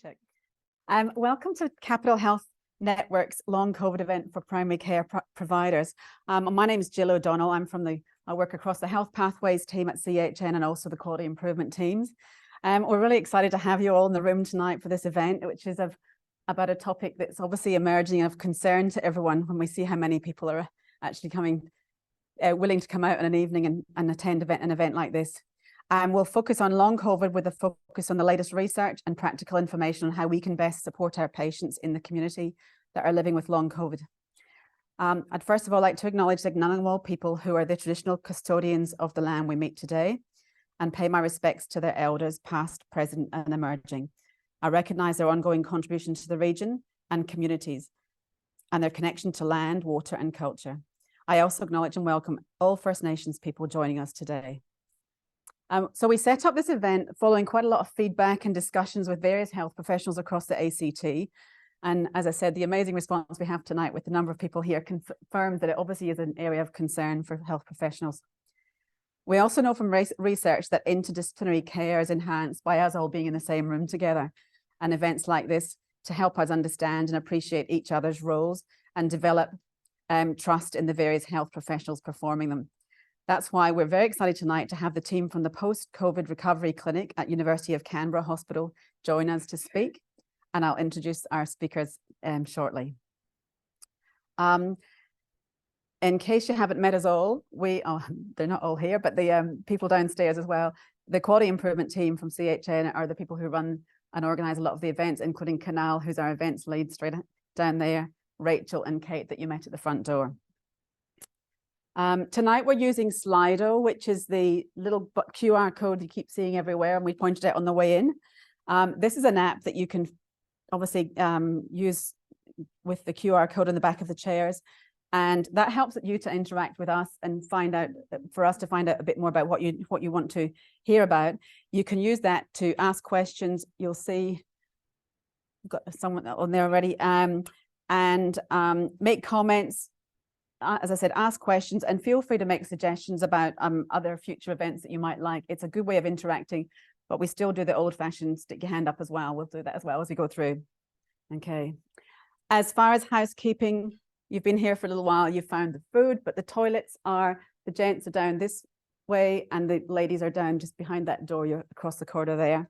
Check. Welcome to Capital Health Network's long COVID event for primary care providers. My name is Jill O'Donnell. I work across the health pathways team at CHN and also the quality improvement teams. We're really excited to have you all in the room tonight for this event, which is about a topic that's obviously emerging of concern to everyone when we see how many people are actually willing to come out in an evening and attend an event like this. We'll focus on long COVID with a focus on the latest research and practical information on how we can best support our patients in the community that are living with long COVID. I'd first of all like to acknowledge the Ngunnawal people who are the traditional custodians of the land we meet today and pay my respects to their elders, past, present, and emerging. I recognise their ongoing contribution to the region and communities and their connection to land, water, and culture. I also acknowledge and welcome all First Nations people joining us today. So we set up this event following quite a lot of feedback and discussions with various health professionals across the ACT. And as I said, the amazing response we have tonight with the number of people here confirms that it obviously is an area of concern for health professionals. We also know from research that interdisciplinary care is enhanced by us all being in the same room together, and events like this to help us understand and appreciate each other's roles and develop trust in the various health professionals performing them. That's why we're very excited tonight to have the team from the Post-COVID Recovery Clinic at University of Canberra Hospital join us to speak, and I'll introduce our speakers shortly. In case you haven't met us all, they're not all here, but the people downstairs as well, the quality improvement team from CHN are the people who run and organise a lot of the events, including Canal, who's our events lead straight down there, Rachel and Kate that you met at the front door. Tonight we're using Slido, which is the little QR code you keep seeing everywhere, and we pointed out on the way in. This is an app that you can obviously use with the QR code on the back of the chairs, and that helps you to interact with us and for us to find out a bit more about what you want to hear about. You can use that to ask questions. You'll see we've got someone on there already, and make comments. As I said, ask questions and feel free to make suggestions about other future events that you might like. It's a good way of interacting, but we still do the old-fashioned stick your hand up as well. We'll do that as well as we go through. Okay. As far as housekeeping, you've been here for a little while, you've found the food, but the toilets the gents are down this way and the ladies are down just behind that door. You're across the corridor there.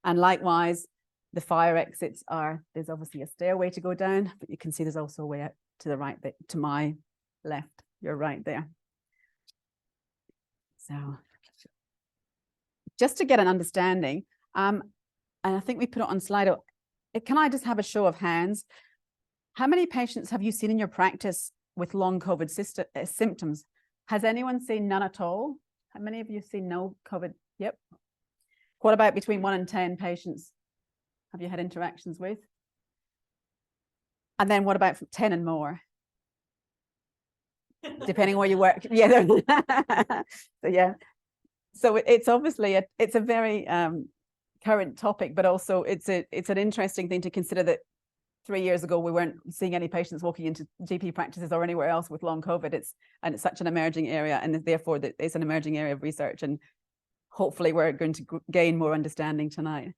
And likewise, the fire exits there's obviously a stairway to go down, but you can see there's also a way out to the right, to my left, you're right there. So just to get an understanding, and I think we put it on Slido, can I just have a show of hands? How many patients have you seen in your practice with long COVID symptoms? Has anyone seen none at all? How many of you seen no COVID? Yep. What about between 1 and 10 patients have you had interactions with? And then what about 10 and more? Depending where you work. Yeah. So yeah. So it's obviously it's a very current topic, but also it's an interesting thing to consider that 3 years ago we weren't seeing any patients walking into GP practices or anywhere else with long COVID. It's such an emerging area, and therefore it's an emerging area of research, and hopefully we're going to gain more understanding tonight.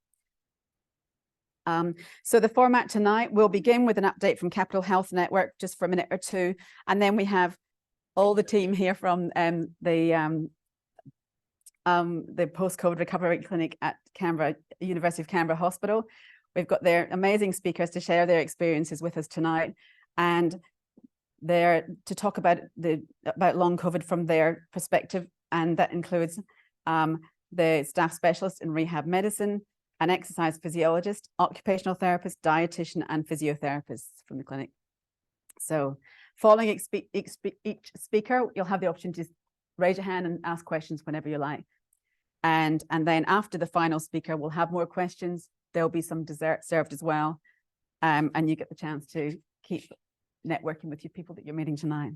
So the format tonight, we'll begin with an update from Capital Health Network just for a minute or two, and then we have all the team here from the Post-COVID Recovery Clinic at Canberra, University of Canberra Hospital. We've got their amazing speakers to share their experiences with us tonight, and they're to talk about long COVID from their perspective, and that includes the staff specialist in rehab medicine, an exercise physiologist, occupational therapist, dietitian, and physiotherapists from the clinic. So following each speaker, you'll have the opportunity to raise your hand and ask questions whenever you like. And then after the final speaker, we'll have more questions. There'll be some dessert served as well. And you get the chance to keep networking with your people that you're meeting tonight.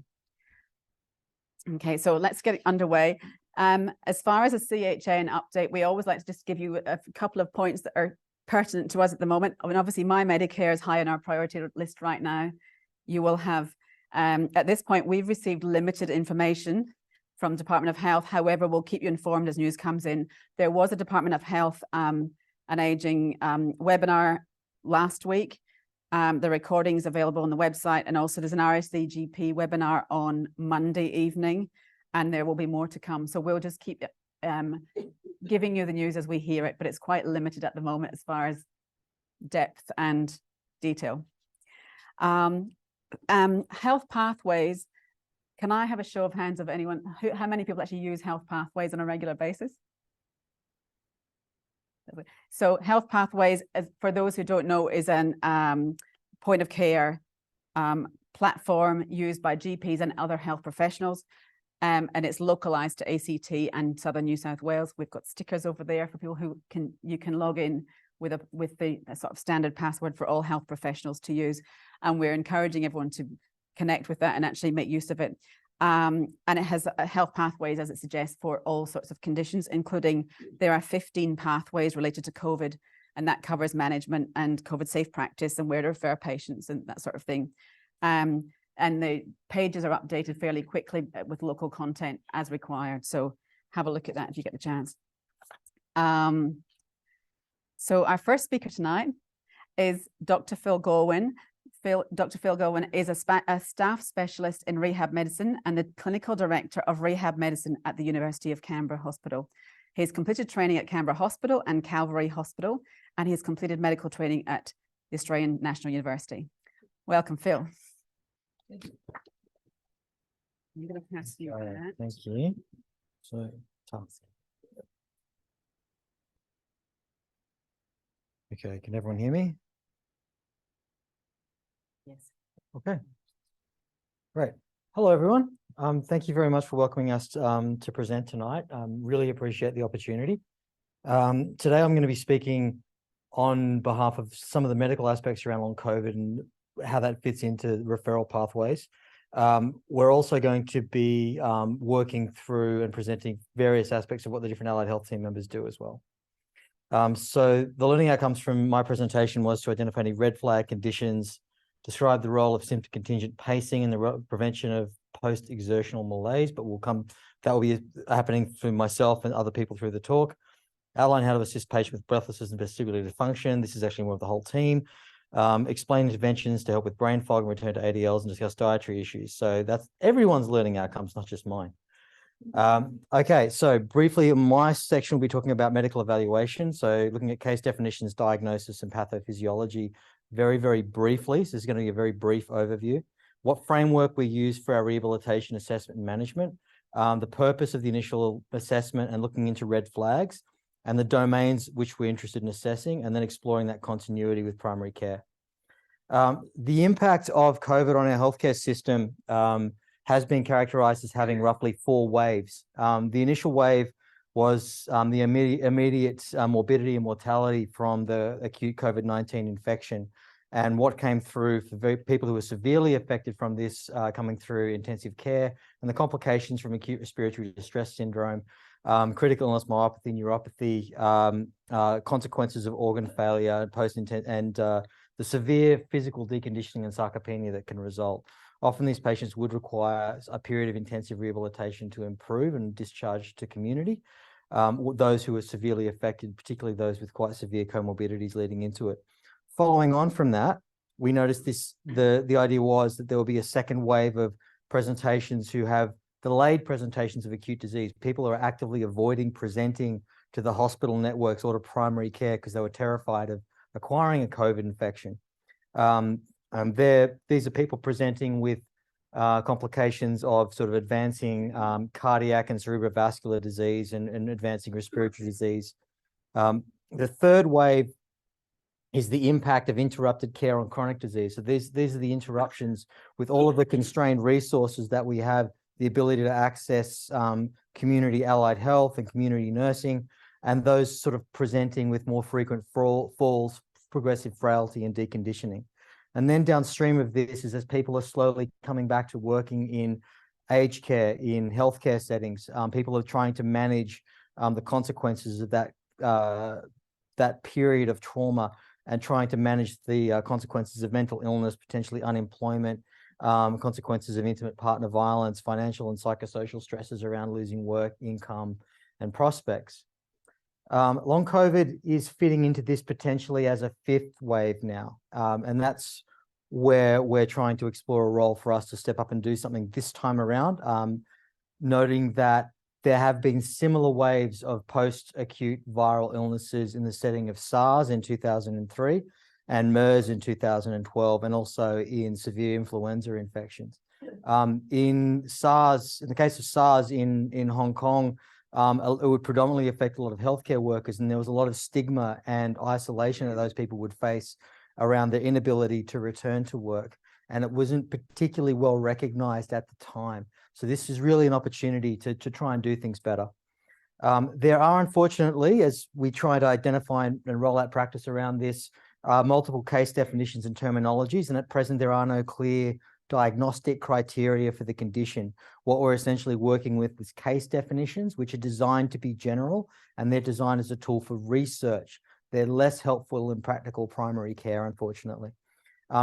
Okay, so let's get underway. As far as a CHN update, we always like to just give you a couple of points that are pertinent to us at the moment. I mean, obviously, My Medicare is high on our priority list right now. You will have, at this point, we've received limited information from Department of Health. However, we'll keep you informed as news comes in. There was a Department of Health and Aging webinar last week. The recording is available on the website, and also there's an RSCGP webinar on Monday evening, and there will be more to come. So we'll just keep giving you the news as we hear it, but it's quite limited at the moment as far as depth and detail. Health pathways. Can I have a show of hands of anyone? How many people actually use health pathways on a regular basis? So health pathways, for those who don't know, is an point of care platform used by GPs and other health professionals. And it's localized to ACT and Southern New South Wales. We've got stickers over there for people who you can log in with the sort of standard password for all health professionals to use. And we're encouraging everyone to connect with that and actually make use of it. And it has health pathways, as it suggests, for all sorts of conditions, including there are 15 pathways related to COVID, and that covers management and COVID safe practice and where to refer patients and that sort of thing. And the pages are updated fairly quickly with local content as required. So have a look at that if you get the chance. So our first speaker tonight is Dr. Phil Galwin. Dr. Phil Galwin is a staff specialist in rehab medicine and the clinical director of rehab medicine at the University of Canberra Hospital. He has completed training at Canberra Hospital and Calvary Hospital, and he has completed medical training at the Australian National University. Welcome, Phil. I'm going to pass you that. Thank you. So, okay, can everyone hear me? Yes. Okay. Great. Hello, everyone. Thank you very much for welcoming us to present tonight. Really appreciate the opportunity. Today, I'm going to be speaking on behalf of some of the medical aspects around long COVID and how that fits into referral pathways. We're also going to be working through and presenting various aspects of what the different allied health team members do as well. So the learning outcomes from my presentation was to identify any red flag conditions, describe the role of symptom contingent pacing in the prevention of post-exertional malaise, but that will be happening through myself and other people through the talk. Outline how to assist patients with breathlessness and vestibular dysfunction. This is actually more of the whole team. Explain interventions to help with brain fog and return to ADLs, and discuss dietary issues. So that's everyone's learning outcomes, not just mine. Okay, so briefly, my section will be talking about medical evaluation. So looking at case definitions, diagnosis, and pathophysiology very, very briefly. So this is going to be a very brief overview. What framework we use for our rehabilitation assessment and management, the purpose of the initial assessment and looking into red flags, and the domains which we're interested in assessing, and then exploring that continuity with primary care. The impact of COVID on our healthcare system has been characterized as having roughly 4 waves. The initial wave was the immediate morbidity and mortality from the acute COVID-19 infection. And what came through for people who were severely affected from this coming through intensive care, and the complications from acute respiratory distress syndrome, critical illness, myopathy, neuropathy, consequences of organ failure, and the severe physical deconditioning and sarcopenia that can result. Often these patients would require a period of intensive rehabilitation to improve and discharge to community. Those who are severely affected, particularly those with quite severe comorbidities leading into it. Following on from that, we noticed the idea was that there will be a second wave of presentations who have delayed presentations of acute disease. People are actively avoiding presenting to the hospital networks or to primary care because they were terrified of acquiring a COVID infection. These are people presenting with complications of sort of advancing cardiac and cerebrovascular disease and advancing respiratory disease. The third wave is the impact of interrupted care on chronic disease. So these are the interruptions with all of the constrained resources that we have, the ability to access community allied health and community nursing, and those sort of presenting with more frequent falls, progressive frailty, and deconditioning. And then downstream of this is as people are slowly coming back to working in aged care, in healthcare settings, people are trying to manage the consequences of that period of trauma, and trying to manage the consequences of mental illness, potentially unemployment, consequences of intimate partner violence, financial and psychosocial stresses around losing work, income, and prospects. Long COVID is fitting into this potentially as a fifth wave now. And that's where we're trying to explore a role for us to step up and do something this time around, noting that there have been similar waves of post-acute viral illnesses in the setting of SARS in 2003 and MERS in 2012, and also in severe influenza infections. In the case of SARS in Hong Kong, it would predominantly affect a lot of healthcare workers, and there was a lot of stigma and isolation that those people would face around their inability to return to work. And it wasn't particularly well recognized at the time. So this is really an opportunity to try and do things better. There are, unfortunately, as we try to identify and roll out practice around this, multiple case definitions and terminologies, and at present there are no clear diagnostic criteria for the condition. What we're essentially working with is case definitions, which are designed to be general, and they're designed as a tool for research. They're less helpful in practical primary care, unfortunately.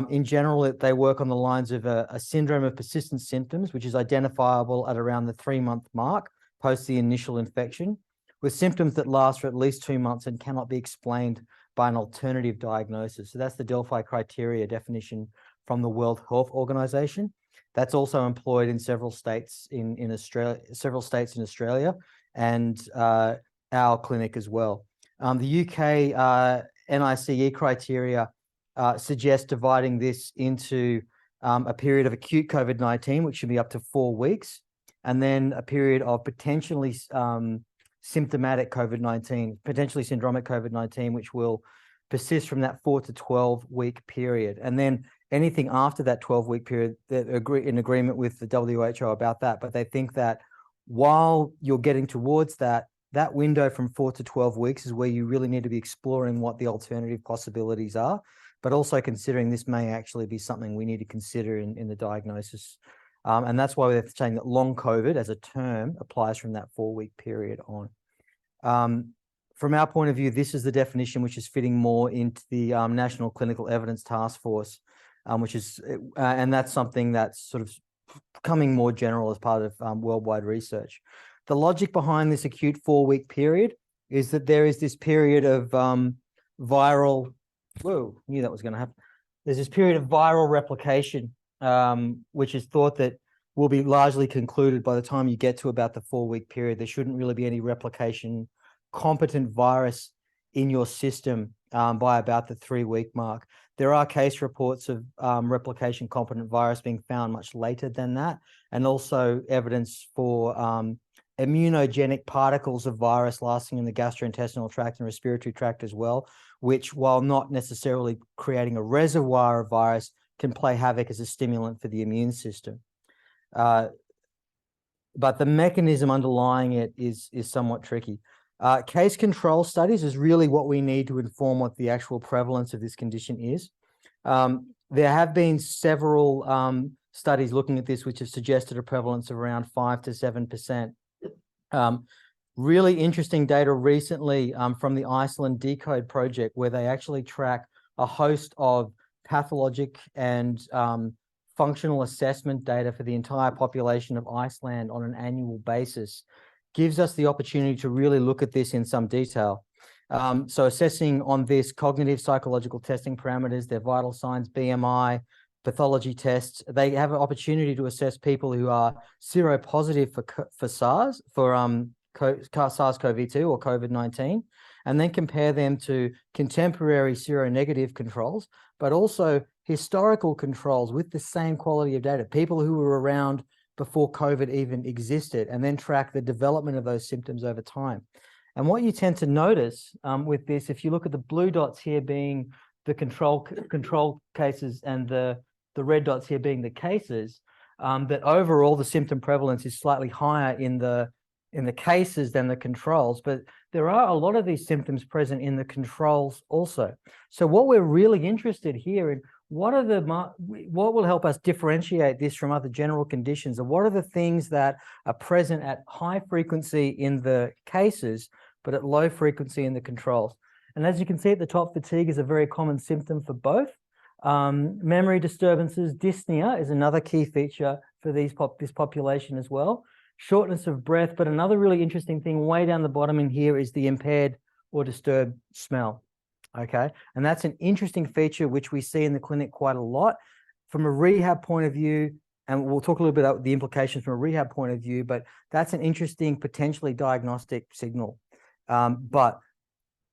In general, they work on the lines of a syndrome of persistent symptoms, which is identifiable at around the 3-month mark post the initial infection, with symptoms that last for at least 2 months and cannot be explained by an alternative diagnosis. So that's the Delphi criteria definition from the World Health Organization. That's also employed in several states in Australia, and our clinic as well. The UK NICE criteria suggest dividing this into a period of acute COVID-19, which should be up to 4 weeks, and then a period of potentially symptomatic COVID-19, potentially syndromic COVID-19, which will persist from that 4 to 12 week period. And then anything after that 12-week period, they're in agreement with the WHO about that, but they think that while you're getting towards that window from 4 to 12 weeks is where you really need to be exploring what the alternative possibilities are, but also considering this may actually be something we need to consider in the diagnosis. And that's why they're saying that long COVID as a term applies from that 4-week period on. From our point of view, this is the definition which is fitting more into the National Clinical Evidence Task Force, and that's something that's sort of becoming more general as part of worldwide research. The logic behind this acute 4-week period is that there is this period of viral, knew that was going to happen. There's this period of viral replication, which is thought that will be largely concluded by the time you get to about the 4-week period. There shouldn't really be any replication competent virus in your system by about the 3-week mark. There are case reports of replication competent virus being found much later than that, and also evidence for immunogenic particles of virus lasting in the gastrointestinal tract and respiratory tract as well, which, while not necessarily creating a reservoir of virus, can play havoc as a stimulant for the immune system. But the mechanism underlying it is somewhat tricky. Case control studies is really what we need to inform what the actual prevalence of this condition is. There have been several studies looking at this which have suggested a prevalence of around 5 to 7%. Really interesting data recently from the Iceland DeCODE project, where they actually track a host of pathologic and functional assessment data for the entire population of Iceland on an annual basis. Gives us the opportunity to really look at this in some detail. So assessing on this cognitive psychological testing parameters, their vital signs, BMI, pathology tests, they have an opportunity to assess people who are seropositive for SARS, for SARS-CoV-2 or COVID-19, and then compare them to contemporary seronegative controls, but also historical controls with the same quality of data, people who were around before COVID even existed, and then track the development of those symptoms over time. And what you tend to notice with this, if you look at the blue dots here being the control cases and the red dots here being the cases, that overall the symptom prevalence is slightly higher in the cases than the controls, but there are a lot of these symptoms present in the controls also. So what we're really interested here in, what will help us differentiate this from other general conditions, and what are the things that are present at high frequency in the cases, but at low frequency in the controls. And as you can see at the top, fatigue is a very common symptom for both. Memory disturbances, dyspnea is another key feature for this population as well. Shortness of breath, but another really interesting thing way down the bottom in here is the impaired or disturbed smell. Okay, and that's an interesting feature which we see in the clinic quite a lot from a rehab point of view. And we'll talk a little bit about the implications from a rehab point of view, but that's an interesting, potentially diagnostic signal. But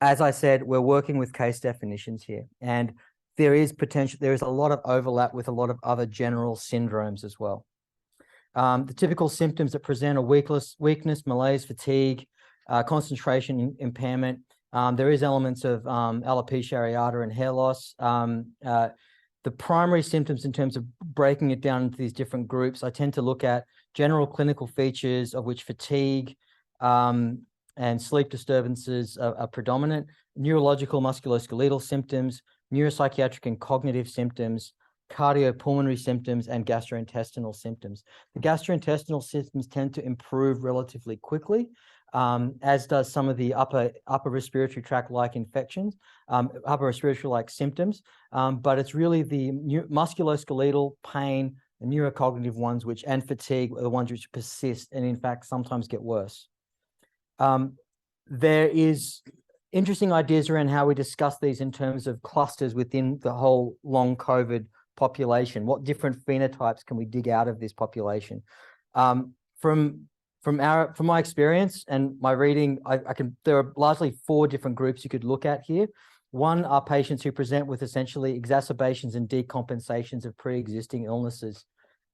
as I said, we're working with case definitions here, and there is a lot of overlap with a lot of other general syndromes as well. The typical symptoms that present are weakness, malaise, fatigue, concentration impairment. There is elements of alopecia areata and hair loss. The primary symptoms in terms of breaking it down into these different groups, I tend to look at general clinical features, of which fatigue and sleep disturbances are predominant, neurological musculoskeletal symptoms, neuropsychiatric and cognitive symptoms, cardiopulmonary symptoms, and gastrointestinal symptoms. The gastrointestinal symptoms tend to improve relatively quickly, as does some of the upper respiratory tract-like infections, upper respiratory-like symptoms. But it's really the musculoskeletal, pain, and neurocognitive ones, and fatigue are the ones which persist and in fact sometimes get worse. There is interesting ideas around how we discuss these in terms of clusters within the whole long COVID population. What different phenotypes can we dig out of this population? From my experience and my reading, there are largely 4 different groups you could look at here. One are patients who present with essentially exacerbations and decompensations of pre-existing illnesses.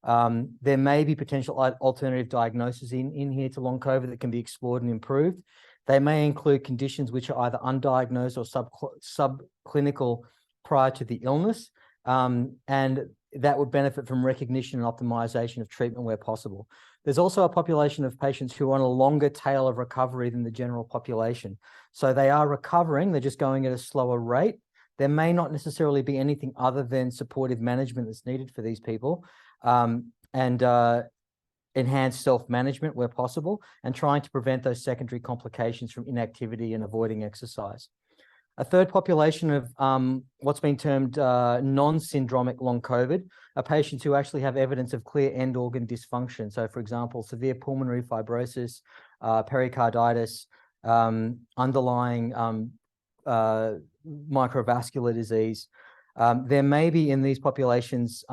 There may be potential alternative diagnoses in here to long COVID that can be explored and improved. They may include conditions which are either undiagnosed or subclinical prior to the illness, and that would benefit from recognition and optimization of treatment where possible. There's also a population of patients who are on a longer tail of recovery than the general population. So they are recovering, they're just going at a slower rate. There may not necessarily be anything other than supportive management that's needed for these people, and enhanced self-management where possible, and trying to prevent those secondary complications from inactivity and avoiding exercise. A third population of what's been termed non-syndromic long COVID are patients who actually have evidence of clear end organ dysfunction. So, for example, severe pulmonary fibrosis, pericarditis, underlying microvascular disease. There may be in these populations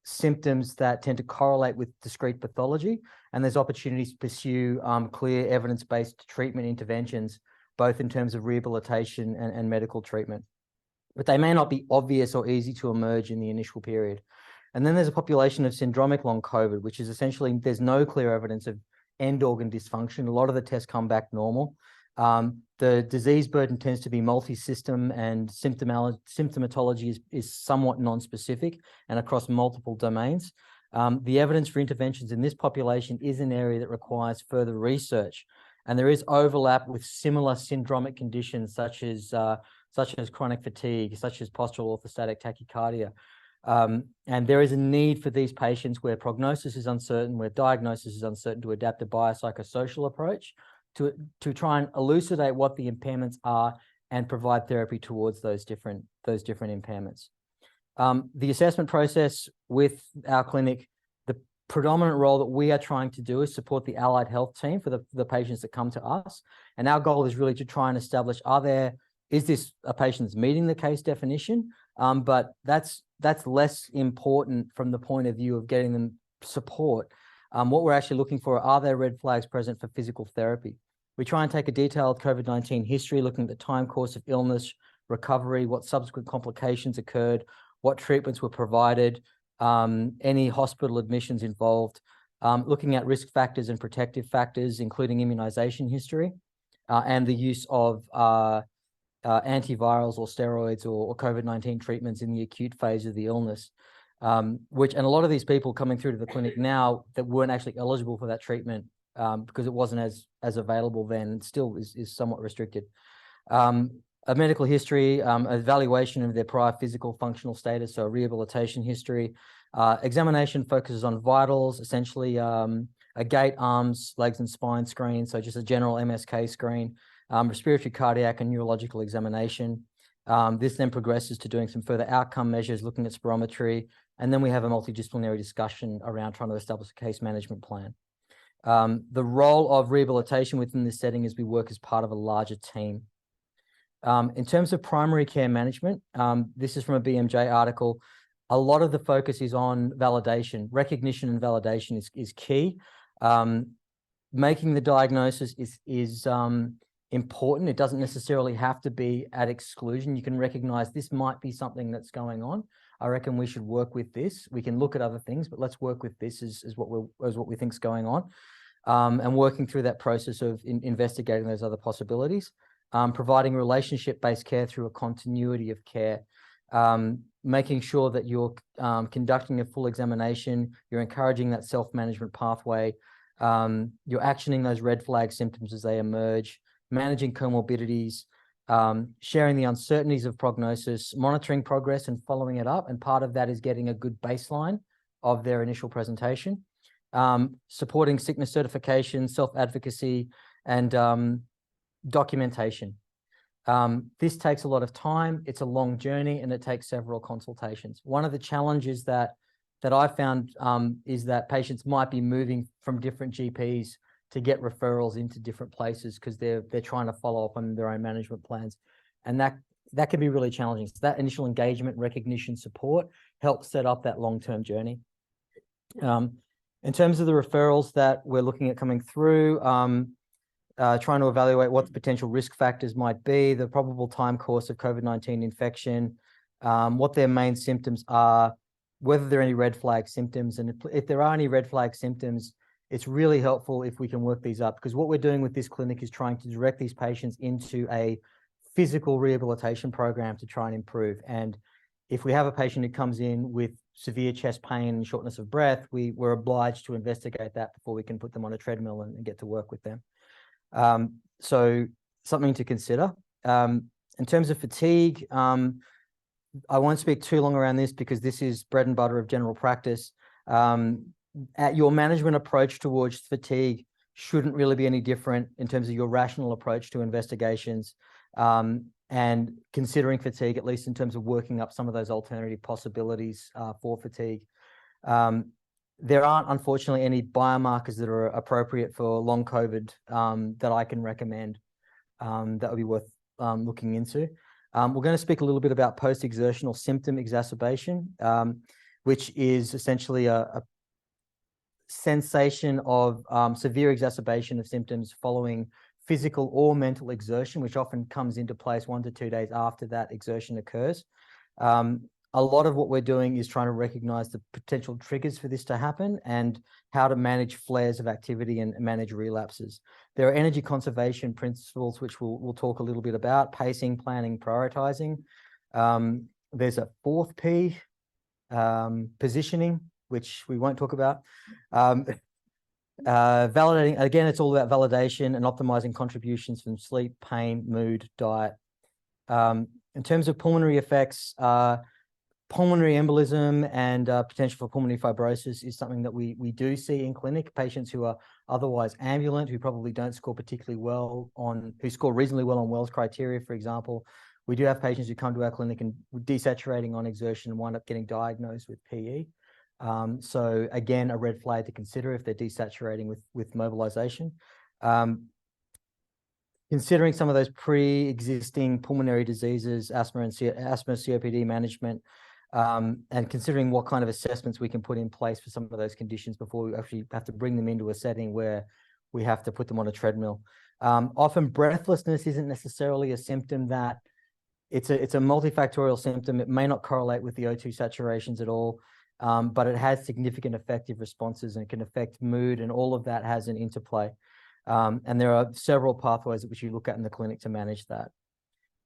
symptoms that tend to correlate with discrete pathology, and there's opportunities to pursue clear evidence-based treatment interventions, both in terms of rehabilitation and medical treatment. But they may not be obvious or easy to emerge in the initial period. And then there's a population of syndromic long COVID, which is essentially there's no clear evidence of end organ dysfunction. A lot of the tests come back normal. The disease burden tends to be multi-system, and symptomatology is somewhat non-specific and across multiple domains. The evidence for interventions in this population is an area that requires further research. And there is overlap with similar syndromic conditions such as chronic fatigue, such as postural orthostatic tachycardia. And there is a need for these patients where prognosis is uncertain, where diagnosis is uncertain, to adapt a biopsychosocial approach to try and elucidate what the impairments are and provide therapy towards those different impairments. The assessment process with our clinic, the predominant role that we are trying to do is support the allied health team for the patients that come to us. And our goal is really to try and establish, is this a patient that's meeting the case definition? But that's less important from the point of view of getting them support. What we're actually looking for, are there red flags present for physical therapy? We try and take a detailed COVID-19 history, looking at the time course of illness, recovery, what subsequent complications occurred, what treatments were provided, any hospital admissions involved, looking at risk factors and protective factors, including immunization history, and the use of antivirals or steroids or COVID-19 treatments in the acute phase of the illness, and a lot of these people coming through to the clinic now that weren't actually eligible for that treatment because it wasn't as available then, still is somewhat restricted. A medical history, evaluation of their prior physical functional status, so a rehabilitation history. Examination focuses on vitals, essentially a gait, arms, legs, and spine screen, so just a general MSK screen, respiratory, cardiac, and neurological examination. This then progresses to doing some further outcome measures, looking at spirometry, and then we have a multidisciplinary discussion around trying to establish a case management plan. The role of rehabilitation within this setting is we work as part of a larger team. In terms of primary care management, this is from a BMJ article. A lot of the focus is on validation. Recognition and validation is key. Making the diagnosis is important. It doesn't necessarily have to be at exclusion. You can recognize this might be something that's going on. I reckon we should work with this. We can look at other things, but let's work with this as what we think is going on, and working through that process of investigating those other possibilities. Providing relationship-based care through a continuity of care, making sure that you're conducting a full examination, you're encouraging that self-management pathway, you're actioning those red flag symptoms as they emerge, managing comorbidities, sharing the uncertainties of prognosis, monitoring progress and following it up. And part of that is getting a good baseline of their initial presentation, supporting sickness certification, self-advocacy, and documentation. This takes a lot of time. It's a long journey, and it takes several consultations. One of the challenges that I found is that patients might be moving from different GPs to get referrals into different places because they're trying to follow up on their own management plans, and that can be really challenging. So that initial engagement, recognition, support helps set up that long-term journey. In terms of the referrals that we're looking at coming through, trying to evaluate what the potential risk factors might be, the probable time course of COVID-19 infection, what their main symptoms are, whether there are any red flag symptoms. And if there are any red flag symptoms, it's really helpful if we can work these up, because what we're doing with this clinic is trying to direct these patients into a physical rehabilitation program to try and improve. And if we have a patient who comes in with severe chest pain and shortness of breath, we're obliged to investigate that before we can put them on a treadmill and get to work with them. So something to consider. In terms of fatigue, I won't speak too long around this because this is bread and butter of general practice. Your management approach towards fatigue shouldn't really be any different in terms of your rational approach to investigations, and considering fatigue, at least in terms of working up some of those alternative possibilities for fatigue. There aren't, unfortunately, any biomarkers that are appropriate for long COVID that I can recommend that would be worth looking into. We're going to speak a little bit about post-exertional symptom exacerbation, which is essentially a sensation of severe exacerbation of symptoms following physical or mental exertion, which often comes into place 1 to 2 days after that exertion occurs. A lot of what we're doing is trying to recognize the potential triggers for this to happen and how to manage flares of activity and manage relapses. There are energy conservation principles, which we'll talk a little bit about: pacing, planning, prioritizing. There's a fourth P, positioning, which we won't talk about. Validating, again, it's all about validation and optimizing contributions from sleep, pain, mood, diet. In terms of pulmonary effects, pulmonary embolism and potential for pulmonary fibrosis is something that we do see in clinic. Patients who are otherwise ambulant, who probably don't score particularly well who score reasonably well on Wells criteria, for example. We do have patients who come to our clinic and desaturating on exertion and wind up getting diagnosed with PE. So again, a red flag to consider if they're desaturating with mobilization. Considering some of those pre-existing pulmonary diseases, asthma, COPD management, and considering what kind of assessments we can put in place for some of those conditions before we actually have to bring them into a setting where we have to put them on a treadmill. Often breathlessness isn't necessarily a symptom that it's a multifactorial symptom. It may not correlate with the O2 saturations at all, but it has significant effective responses and it can affect mood, and all of that has an interplay. And there are several pathways which you look at in the clinic to manage that.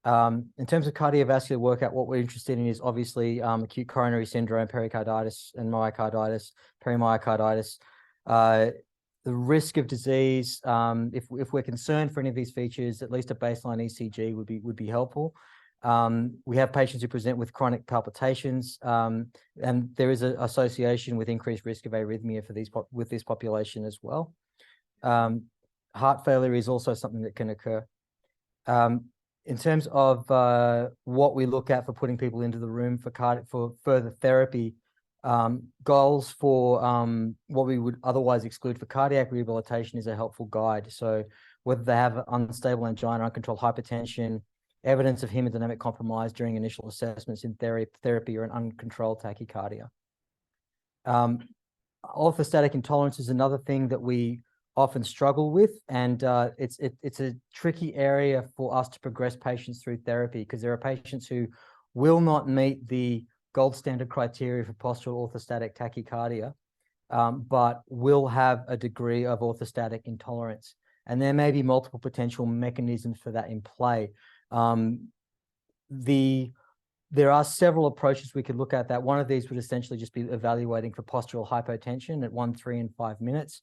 In terms of cardiovascular workout, what we're interested in is obviously acute coronary syndrome, pericarditis, and myocarditis, perimyocarditis. The risk of disease, if we're concerned for any of these features, at least a baseline ECG would be helpful. We have patients who present with chronic palpitations, and there is an association with increased risk of arrhythmia with this population as well. Heart failure is also something that can occur. In terms of what we look at for putting people into the room for further therapy, goals for what we would otherwise exclude for cardiac rehabilitation is a helpful guide. So whether they have unstable angina, uncontrolled hypertension, evidence of hemodynamic compromise during initial assessments in therapy or an uncontrolled tachycardia. Orthostatic intolerance is another thing that we often struggle with, and it's a tricky area for us to progress patients through therapy, because there are patients who will not meet the gold standard criteria for postural orthostatic tachycardia, but will have a degree of orthostatic intolerance. And there may be multiple potential mechanisms for that in play. There are several approaches we could look at that. One of these would essentially just be evaluating for postural hypotension at 1, 3, and 5 minutes.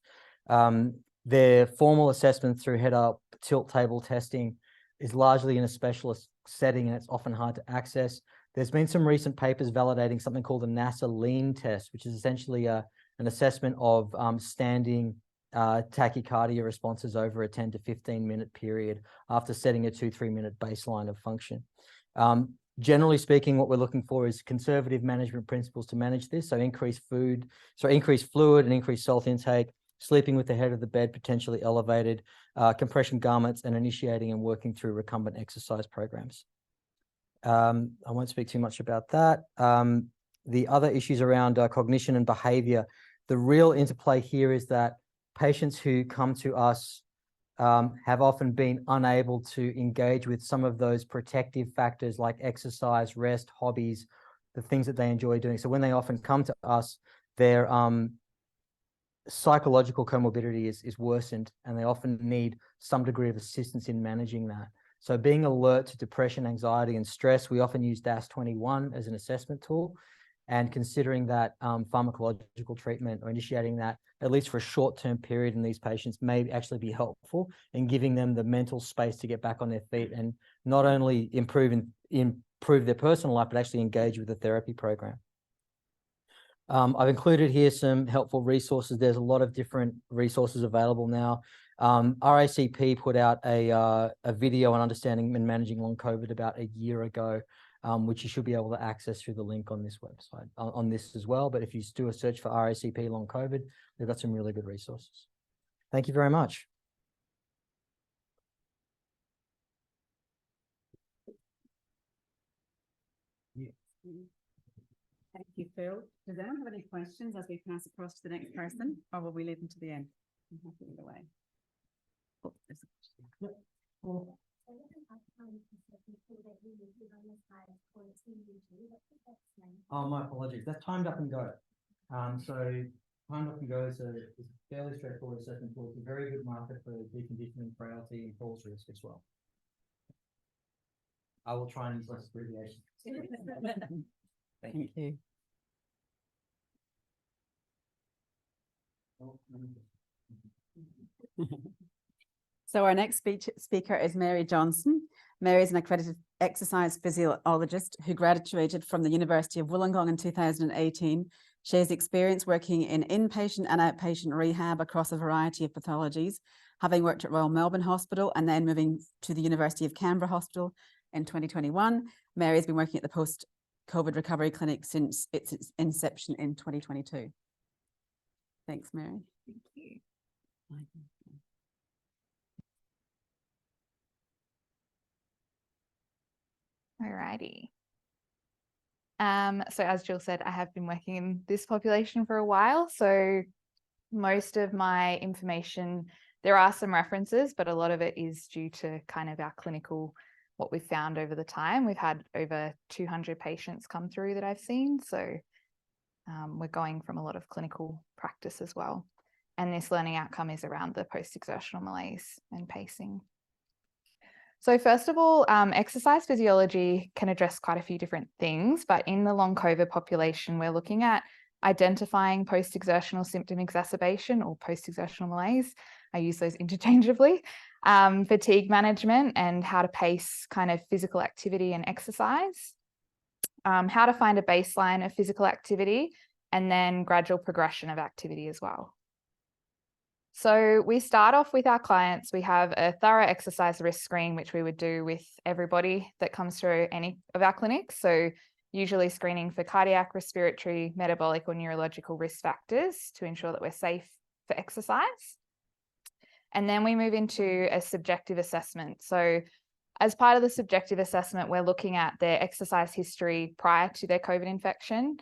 Their formal assessment through head-up tilt table testing is largely in a specialist setting, and it's often hard to access. There's been some recent papers validating something called the NASA lean test, which is essentially an assessment of standing tachycardia responses over a 10 to 15 minute period after setting a 2-3 minute baseline of function. Generally speaking, what we're looking for is conservative management principles to manage this. So increased fluid and increased salt intake, sleeping with the head of the bed potentially elevated, compression garments, and initiating and working through recumbent exercise programs. I won't speak too much about that. The other issues around cognition and behavior, the real interplay here is that patients who come to us have often been unable to engage with some of those protective factors like exercise, rest, hobbies, the things that they enjoy doing. So when they often come to us, their psychological comorbidity is worsened, and they often need some degree of assistance in managing that. So being alert to depression, anxiety, and stress, we often use DAS-21 as an assessment tool, and considering that pharmacological treatment or initiating that, at least for a short-term period in these patients, may actually be helpful in giving them the mental space to get back on their feet and not only improve their personal life, but actually engage with the therapy program. I've included here some helpful resources. There's a lot of different resources available now. RACP put out a video on understanding and managing long COVID about a year ago, which you should be able to access through the link on this website, on this as well. But if you do a search for RACP long COVID, they've got some really good resources. Thank you very much. Thank you, Phil. Does anyone have any questions as we pass across to the next person, or will we leave them to the end? I'm happy either way. Oh, there's a question. Oh. Oh, my apologies. That's timed up and go. So timed up and go is a fairly straightforward assessment tool. It's a very good marker for deconditioning, frailty, and falls risk as well. I will try and use less abbreviations. Thank you. So our next speaker is Mary Johnson. Mary is an accredited exercise physiologist who graduated from the University of Wollongong in 2018. She has experience working in inpatient and outpatient rehab across a variety of pathologies, having worked at Royal Melbourne Hospital and then moving to the University of Canberra Hospital in 2021. Mary has been working at the post-COVID recovery clinic since its inception in 2022. Thanks, Mary. Thank you. Alrighty. So as Jill said, I have been working in this population for a while. So most of my information, there are some references, but a lot of it is due to kind of our clinical, what we've found over the time. We've had over 200 patients come through that I've seen. So we're going from a lot of clinical practice as well. And this learning outcome is around the post-exertional malaise and pacing. So first of all, exercise physiology can address quite a few different things, but in the long COVID population, we're looking at identifying post-exertional symptom exacerbation or post-exertional malaise. I use those interchangeably. Fatigue management and how to pace kind of physical activity and exercise. How to find a baseline of physical activity, and then gradual progression of activity as well. So we start off with our clients. We have a thorough exercise risk screen, which we would do with everybody that comes through any of our clinics. So usually screening for cardiac, respiratory, metabolic, or neurological risk factors to ensure that we're safe for exercise. And then we move into a subjective assessment. So as part of the subjective assessment, we're looking at their exercise history prior to their COVID infection,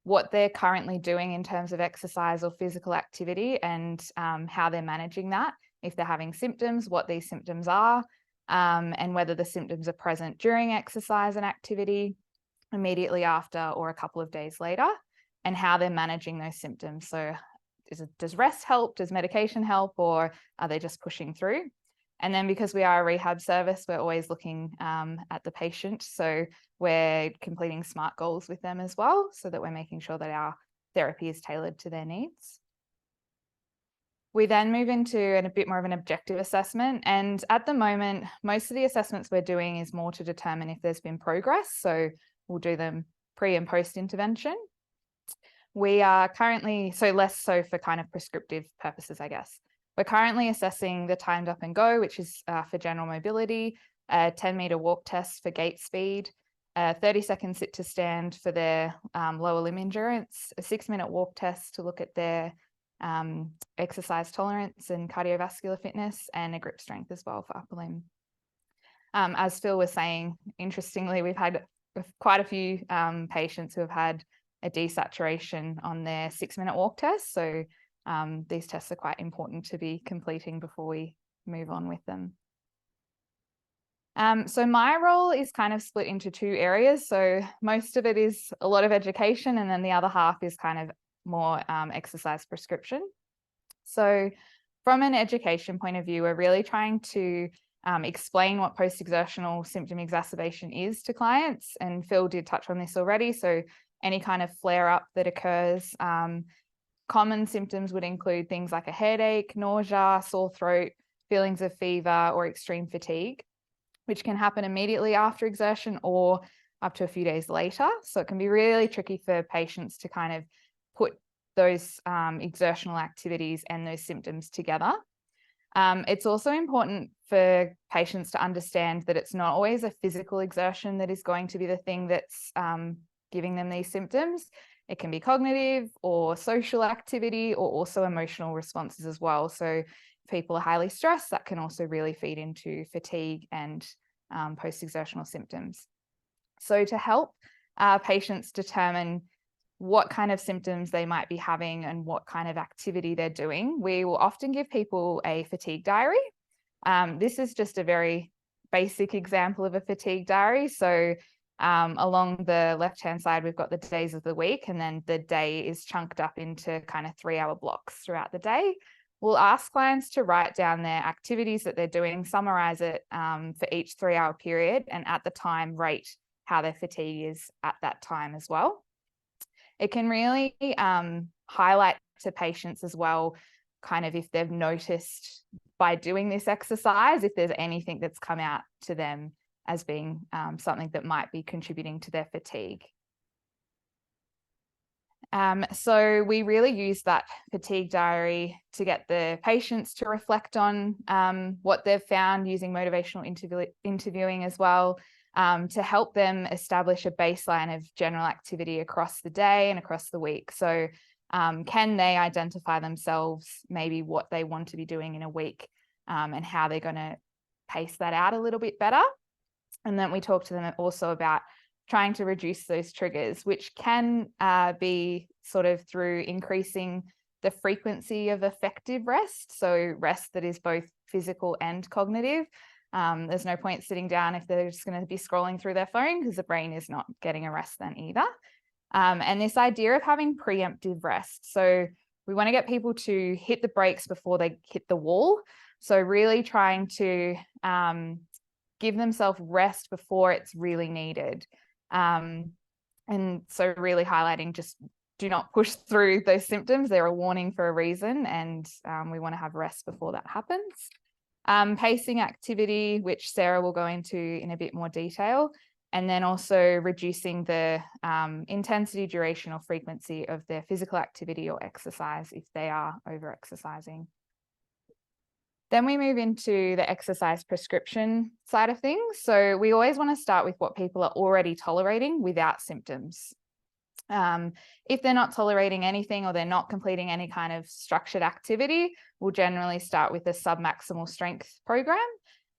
what they're currently doing in terms of exercise or physical activity, and how they're managing that. If they're having symptoms, what these symptoms are, and whether the symptoms are present during exercise and activity, immediately after, or a couple of days later, and how they're managing those symptoms. So does rest help? Does medication help? Or are they just pushing through? And then because we are a rehab service, we're always looking at the patient. So we're completing SMART goals with them as well, so that we're making sure that our therapy is tailored to their needs. We then move into a bit more of an objective assessment. And at the moment, most of the assessments we're doing is more to determine if there's been progress. So we'll do them pre and post intervention. We are currently, so less so for kind of prescriptive purposes, I guess. We're currently assessing the timed up and go, which is for general mobility, a 10-meter walk test for gait speed, a 30-second sit to stand for their lower limb endurance, a 6-minute walk test to look at their exercise tolerance and cardiovascular fitness, and a grip strength as well for upper limb. As Phil was saying, interestingly, we've had quite a few patients who have had a desaturation on their 6-minute walk test. So these tests are quite important to be completing before we move on with them. So my role is kind of split into two areas. So most of it is a lot of education, and then the other half is kind of more exercise prescription. So from an education point of view, we're really trying to explain what post-exertional symptom exacerbation is to clients. And Phil did touch on this already. So any kind of flare-up that occurs, common symptoms would include things like a headache, nausea, sore throat, feelings of fever, or extreme fatigue, which can happen immediately after exertion or up to a few days later. So it can be really tricky for patients to kind of put those exertional activities and those symptoms together. It's also important for patients to understand that it's not always a physical exertion that is going to be the thing that's giving them these symptoms. It can be cognitive or social activity, or also emotional responses as well. So if people are highly stressed, that can also really feed into fatigue and post-exertional symptoms. So to help patients determine what kind of symptoms they might be having and what kind of activity they're doing, we will often give people a fatigue diary. This is just a very basic example of a fatigue diary. So along the left-hand side, we've got the days of the week, and then the day is chunked up into kind of 3-hour blocks throughout the day. We'll ask clients to write down their activities that they're doing, summarize it for each 3-hour period, and at the time rate how their fatigue is at that time as well. It can really highlight to patients as well, kind of if they've noticed by doing this exercise, if there's anything that's come out to them as being something that might be contributing to their fatigue. So we really use that fatigue diary to get the patients to reflect on what they've found, using motivational interviewing as well, to help them establish a baseline of general activity across the day and across the week. So can they identify themselves, maybe what they want to be doing in a week, and how they're going to pace that out a little bit better. And then we talk to them also about trying to reduce those triggers, which can be sort of through increasing the frequency of effective rest. So rest that is both physical and cognitive. There's no point sitting down if they're just going to be scrolling through their phone, because the brain is not getting a rest then either. And this idea of having preemptive rest. So we want to get people to hit the brakes before they hit the wall. So really trying to give themselves rest before it's really needed. And so really highlighting, just do not push through those symptoms. They're a warning for a reason, and we want to have rest before that happens. Pacing activity, which Sarah will go into in a bit more detail, and then also reducing the intensity, duration, or frequency of their physical activity or exercise if they are over-exercising. Then we move into the exercise prescription side of things. So we always want to start with what people are already tolerating without symptoms. If they're not tolerating anything, or they're not completing any kind of structured activity, we'll generally start with a submaximal strength program.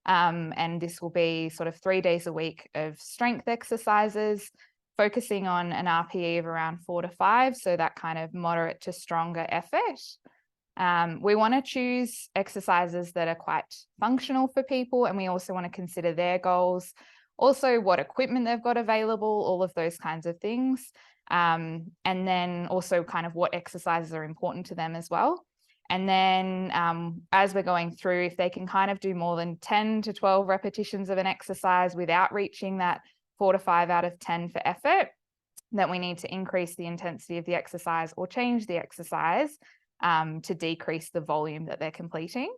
And this will be sort of 3 days a week of strength exercises, focusing on an RPE of around 4 to 5, so that kind of moderate to stronger effort. We want to choose exercises that are quite functional for people, and we also want to consider their goals, also what equipment they've got available, all of those kinds of things. And then also kind of what exercises are important to them as well. And then as we're going through, if they can kind of do more than 10 to 12 repetitions of an exercise without reaching that 4 to 5 out of 10 for effort, then we need to increase the intensity of the exercise or change the exercise to decrease the volume that they're completing.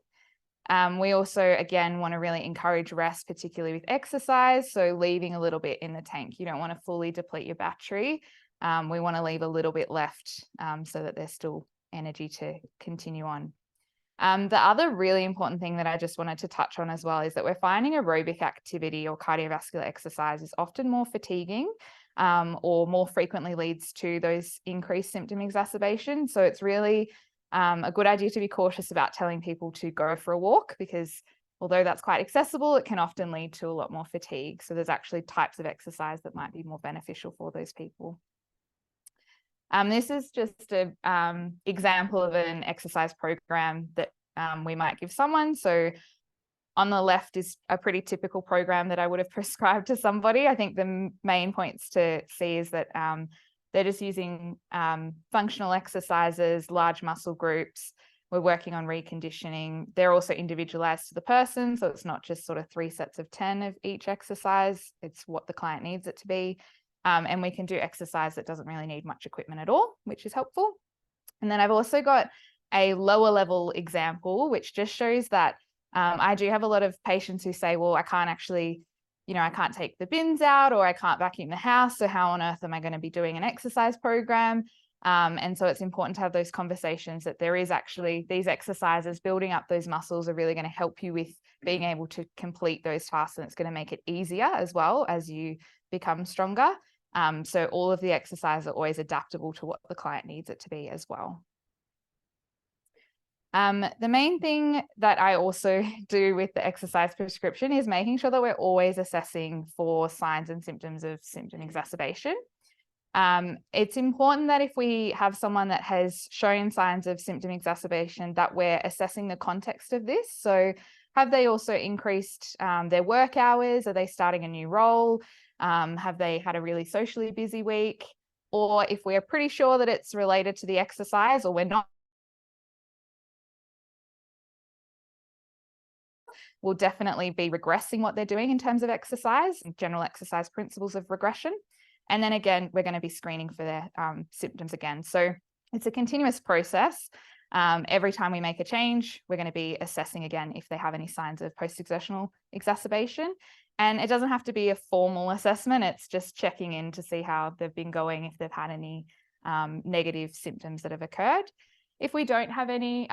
We also, again, want to really encourage rest, particularly with exercise. So leaving a little bit in the tank. You don't want to fully deplete your battery. We want to leave a little bit left so that there's still energy to continue on. The other really important thing that I just wanted to touch on as well is that we're finding aerobic activity or cardiovascular exercise is often more fatiguing or more frequently leads to those increased symptom exacerbations. So it's really a good idea to be cautious about telling people to go for a walk, because although that's quite accessible, it can often lead to a lot more fatigue. So there's actually types of exercise that might be more beneficial for those people. This is just an example of an exercise program that we might give someone. So on the left is a pretty typical program that I would have prescribed to somebody. I think the main points to see is that they're just using functional exercises, large muscle groups. We're working on reconditioning. They're also individualized to the person. So it's not just sort of 3 sets of 10 of each exercise. It's what the client needs it to be. And we can do exercise that doesn't really need much equipment at all, which is helpful. And then I've also got a lower level example, which just shows that I do have a lot of patients who say, well, I can't actually, I can't take the bins out, or I can't vacuum the house. So how on earth am I going to be doing an exercise program? And so it's important to have those conversations that there is actually these exercises, building up those muscles are really going to help you with being able to complete those tasks. And it's going to make it easier as well as you become stronger. So all of the exercises are always adaptable to what the client needs it to be as well. The main thing that I also do with the exercise prescription is making sure that we're always assessing for signs and symptoms of symptom exacerbation. It's important that if we have someone that has shown signs of symptom exacerbation, that we're assessing the context of this. So have they also increased their work hours? Are they starting a new role? Have they had a really socially busy week? Or if we're pretty sure that it's related to the exercise, or we're not, we'll definitely be regressing what they're doing in terms of exercise and general exercise principles of regression. And then again, we're going to be screening for their symptoms again. So it's a continuous process. Every time we make a change, we're going to be assessing again if they have any signs of post-exertional exacerbation. And it doesn't have to be a formal assessment. It's just checking in to see how they've been going, if they've had any negative symptoms that have occurred. If we don't have any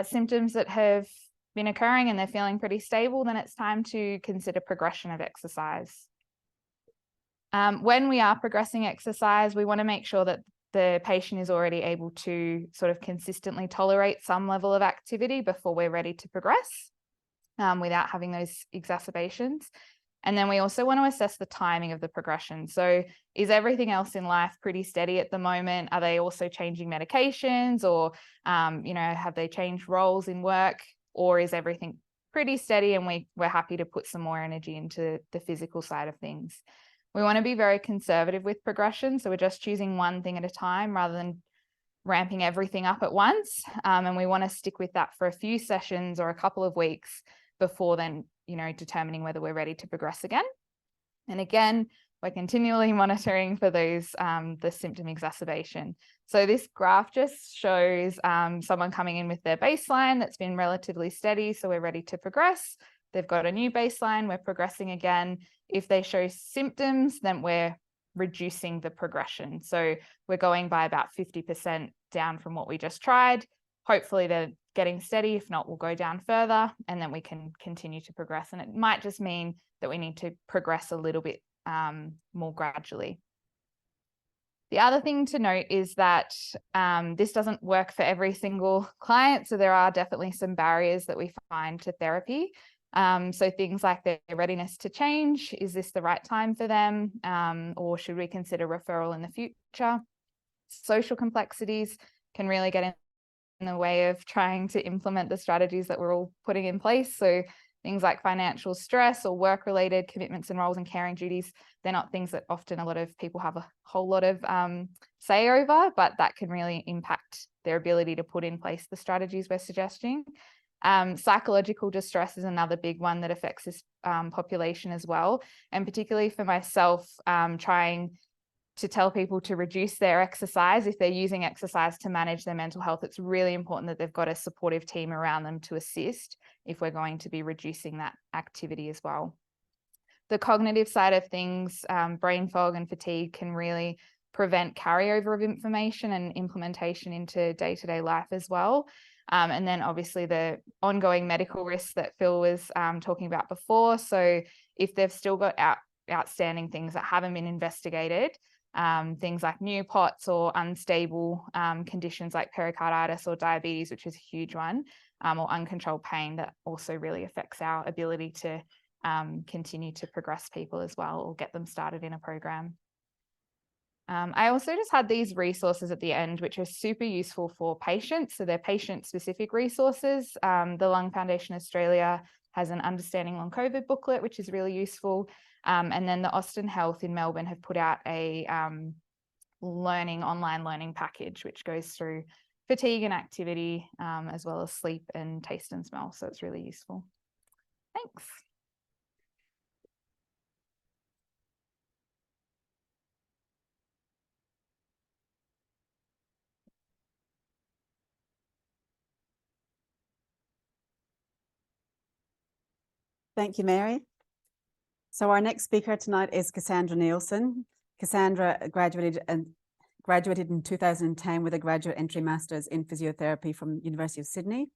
symptoms that have been occurring and they're feeling pretty stable, then it's time to consider progression of exercise. When we are progressing exercise, we want to make sure that the patient is already able to sort of consistently tolerate some level of activity before we're ready to progress without having those exacerbations. And then we also want to assess the timing of the progression. So is everything else in life pretty steady at the moment? Are they also changing medications, or, have they changed roles in work, or is everything pretty steady and we're happy to put some more energy into the physical side of things? We want to be very conservative with progression. So we're just choosing one thing at a time rather than ramping everything up at once. And we want to stick with that for a few sessions or a couple of weeks before then, determining whether we're ready to progress again. And again, we're continually monitoring for those, the symptom exacerbation. So this graph just shows someone coming in with their baseline that's been relatively steady. So we're ready to progress. They've got a new baseline, we're progressing again. If they show symptoms, then we're reducing the progression. So we're going by about 50% down from what we just tried. Hopefully they're getting steady. If not, we'll go down further and then we can continue to progress. And it might just mean that we need to progress a little bit more gradually. The other thing to note is that this doesn't work for every single client. So there are definitely some barriers that we find to therapy. So things like their readiness to change, is this the right time for them? Or should we consider referral in the future? Social complexities can really get in the way of trying to implement the strategies that we're all putting in place. So things like financial stress or work-related commitments and roles and caring duties, they're not things that often a lot of people have a whole lot of say over, but that can really impact their ability to put in place the strategies we're suggesting. Psychological distress is another big one that affects this population as well. And particularly for myself, trying to tell people to reduce their exercise. If they're using exercise to manage their mental health, it's really important that they've got a supportive team around them to assist if we're going to be reducing that activity as well. The cognitive side of things, brain fog and fatigue can really prevent carryover of information and implementation into day-to-day life as well. And then obviously the ongoing medical risks that Phil was talking about before. So if they've still got outstanding things that haven't been investigated, things like new POTS or unstable conditions like pericarditis or diabetes, which is a huge one, or uncontrolled pain, that also really affects our ability to continue to progress people as well or get them started in a program. I also just had these resources at the end, which are super useful for patients. So they're patient-specific resources. The Lung Foundation Australia has an Understanding Long COVID booklet, which is really useful. And then the Austin Health in Melbourne have put out a online learning package, which goes through fatigue and activity, as well as sleep and taste and smell. So it's really useful. Thanks. Thank you, Mary. So our next speaker tonight is Cassandra Nielsen. Cassandra graduated in 2010 with a graduate entry master's in physiotherapy from University of Sydney.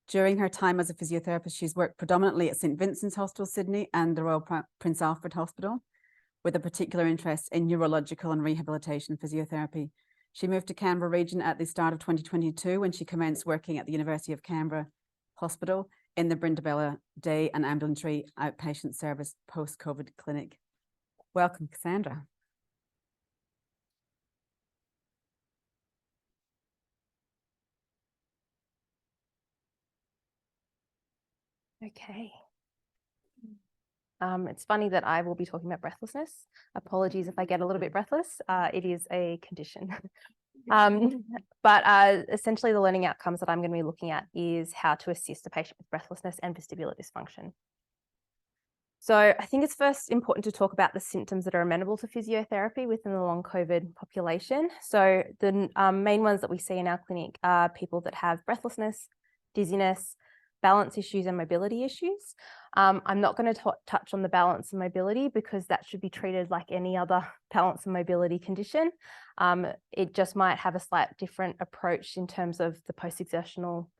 During her time as a physiotherapist, she's worked predominantly at St Vincent's Hospital, Sydney, and the Royal Prince Alfred Hospital, with a particular interest in neurological and rehabilitation physiotherapy. She moved to Canberra region at the start of 2022 when she commenced working at the University of Canberra Hospital in the Brindabella Day and Ambulatory Outpatient Service post-COVID clinic. Welcome, Cassandra. Okay. It's funny that I will be talking about breathlessness. Apologies if I get a little bit breathless. It is a condition. But essentially the learning outcomes that I'm going to be looking at is how to assist a patient with breathlessness and vestibular dysfunction. So I think it's first important to talk about the symptoms that are amenable to physiotherapy within the long COVID population. So the main ones that we see in our clinic are people that have breathlessness, dizziness, balance issues and mobility issues. I'm not going to touch on the balance and mobility because that should be treated like any other balance and mobility condition. It just might have a slight different approach in terms of the post-exertional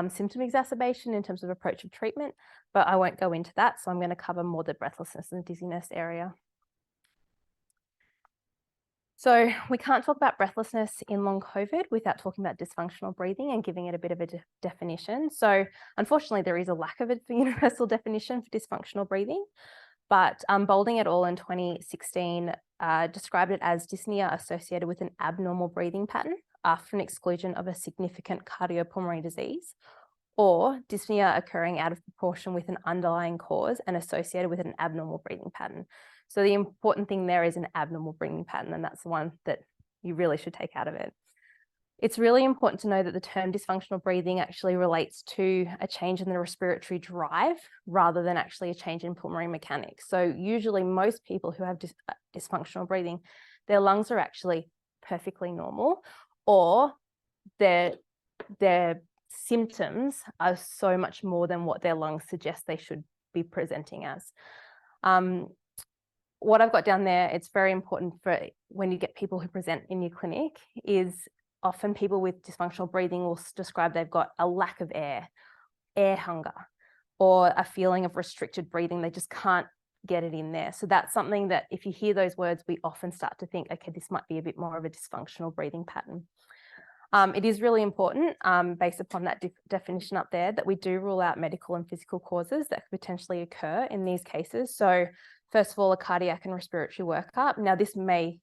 symptom exacerbation in terms of approach of treatment, but I won't go into that. So I'm going to cover more the breathlessness and dizziness area. So we can't talk about breathlessness in long COVID without talking about dysfunctional breathing and giving it a bit of a definition. So unfortunately, there is a lack of a universal definition for dysfunctional breathing, but Boulding et al. In 2016 described it as dyspnea associated with an abnormal breathing pattern after an exclusion of a significant cardiopulmonary disease, or dyspnea occurring out of proportion with an underlying cause and associated with an abnormal breathing pattern. So the important thing there is an abnormal breathing pattern, and that's the one that you really should take out of it. It's really important to know that the term dysfunctional breathing actually relates to a change in the respiratory drive rather than actually a change in pulmonary mechanics. So usually most people who have dysfunctional breathing, their lungs are actually perfectly normal, or their symptoms are so much more than what their lungs suggest they should be presenting as. What I've got down there, it's very important for when you get people who present in your clinic, is often people with dysfunctional breathing will describe they've got a lack of air hunger, or a feeling of restricted breathing. They just can't get it in there. So that's something that if you hear those words, we often start to think, okay, this might be a bit more of a dysfunctional breathing pattern. It is really important, based upon that definition up there, that we do rule out medical and physical causes that could potentially occur in these cases. So first of all, a cardiac and respiratory workup. Now, this may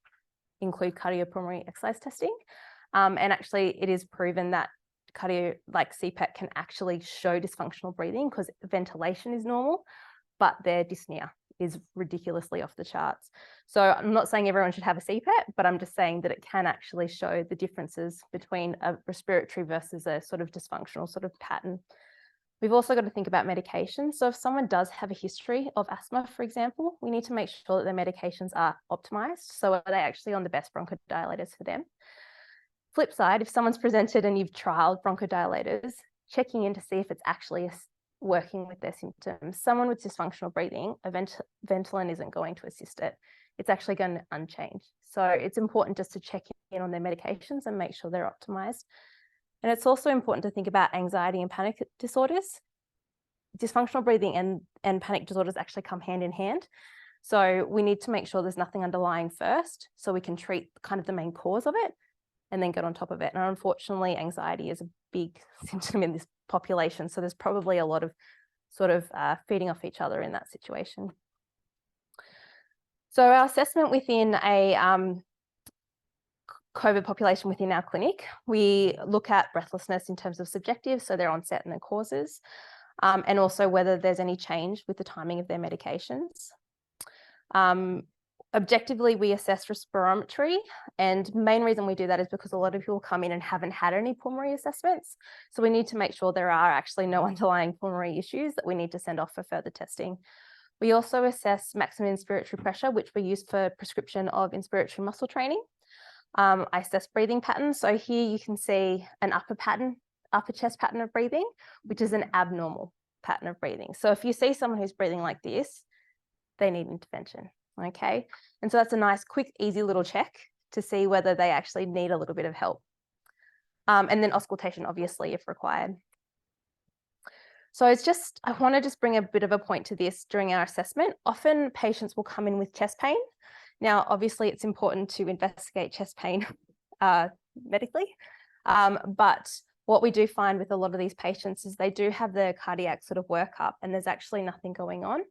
include cardiopulmonary exercise testing. And actually, it is proven that like CPAP can actually show dysfunctional breathing because ventilation is normal, but their dyspnea is ridiculously off the charts. So I'm not saying everyone should have a CPAP, but I'm just saying that it can actually show the differences between a respiratory versus a sort of dysfunctional sort of pattern. We've also got to think about medication. So if someone does have a history of asthma, for example, we need to make sure that their medications are optimized. So are they actually on the best bronchodilators for them? Flip side, if someone's presented and you've trialed bronchodilators, checking in to see if it's actually working with their symptoms. Someone with dysfunctional breathing, a Ventolin isn't going to assist it. It's actually going to unchange. So it's important just to check in on their medications and make sure they're optimized. And it's also important to think about anxiety and panic disorders. Dysfunctional breathing and panic disorders actually come hand in hand. So we need to make sure there's nothing underlying first, so we can treat kind of the main cause of it and then get on top of it. And unfortunately, anxiety is a big symptom in this population. So there's probably a lot of sort of feeding off each other in that situation. So our assessment within a COVID population within our clinic, we look at breathlessness in terms of subjective, so their onset and their causes, and also whether there's any change with the timing of their medications. Objectively, we assess respiratory, and the main reason we do that is because a lot of people come in and haven't had any pulmonary assessments. So we need to make sure there are actually no underlying pulmonary issues that we need to send off for further testing. We also assess maximum inspiratory pressure, which we use for prescription of inspiratory muscle training. I assess breathing patterns. So here you can see an upper chest pattern of breathing, which is an abnormal pattern of breathing. So if you see someone who's breathing like this, they need intervention. Okay, and so that's a nice, quick, easy little check to see whether they actually need a little bit of help. And then auscultation, obviously, if required. So I want to just bring a bit of a point to this during our assessment. Often patients will come in with chest pain. Now, obviously, it's important to investigate chest pain medically, but what we do find with a lot of these patients is they do have the cardiac sort of workup and there's actually nothing going on.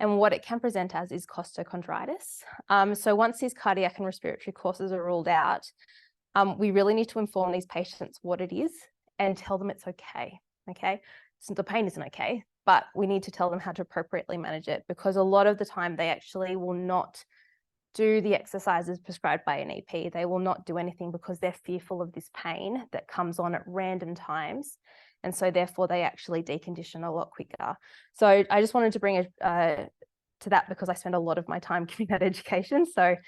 And what it can present as is costochondritis. So once these cardiac and respiratory causes are ruled out, we really need to inform these patients what it is and tell them it's okay, okay? So the pain isn't okay, but we need to tell them how to appropriately manage it, because a lot of the time they actually will not do the exercises prescribed by an EP. They will not do anything because they're fearful of this pain that comes on at random times. And so therefore they actually decondition a lot quicker. So I just wanted to bring it to that because I spend a lot of my time giving that education. So if